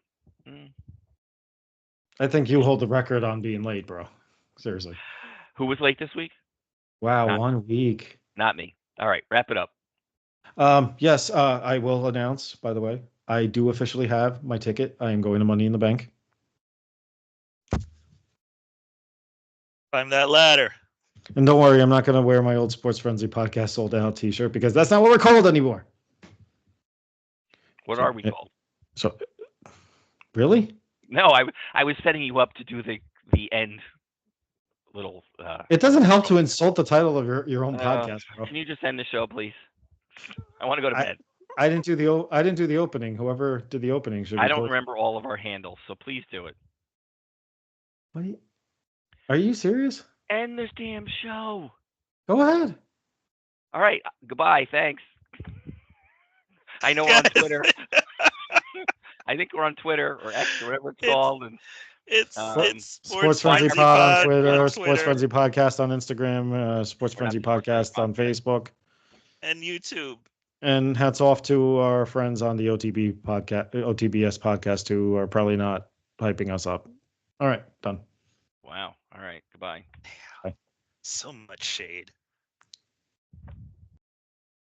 I think you hold the record on being late, bro. Seriously. who was late this week? Wow, Not- 1 week. Not me. All right, wrap it up. Yes, I will announce, by the way, I do officially have my ticket. I am going to Money in the Bank. Climb that ladder. And don't worry, I'm not going to wear my old Sports Frenzy podcast sold out t-shirt, because that's not what we're called anymore. What So, are we called? So, really? No, I was setting you up to do the end little. It doesn't help to insult the title of your own podcast, bro. Can you just end the show, please? I want to go to bed. I didn't do the opening. Whoever did the opening should be I don't close. remember all of our handles, so please do it. What are you serious? End this damn show. Go ahead. All right. Goodbye. Thanks. I know we're on Twitter. I think we're on Twitter or X or whatever it's called. And It's Sports Frenzy Pod on Twitter, Sports Twitter, Frenzy Podcast on Instagram, Sports Frenzy Podcast on Facebook. and YouTube. And hats off to our friends on the OTBS podcast who are probably not hyping us up. All right, done. wow. All right. Goodbye. So much shade.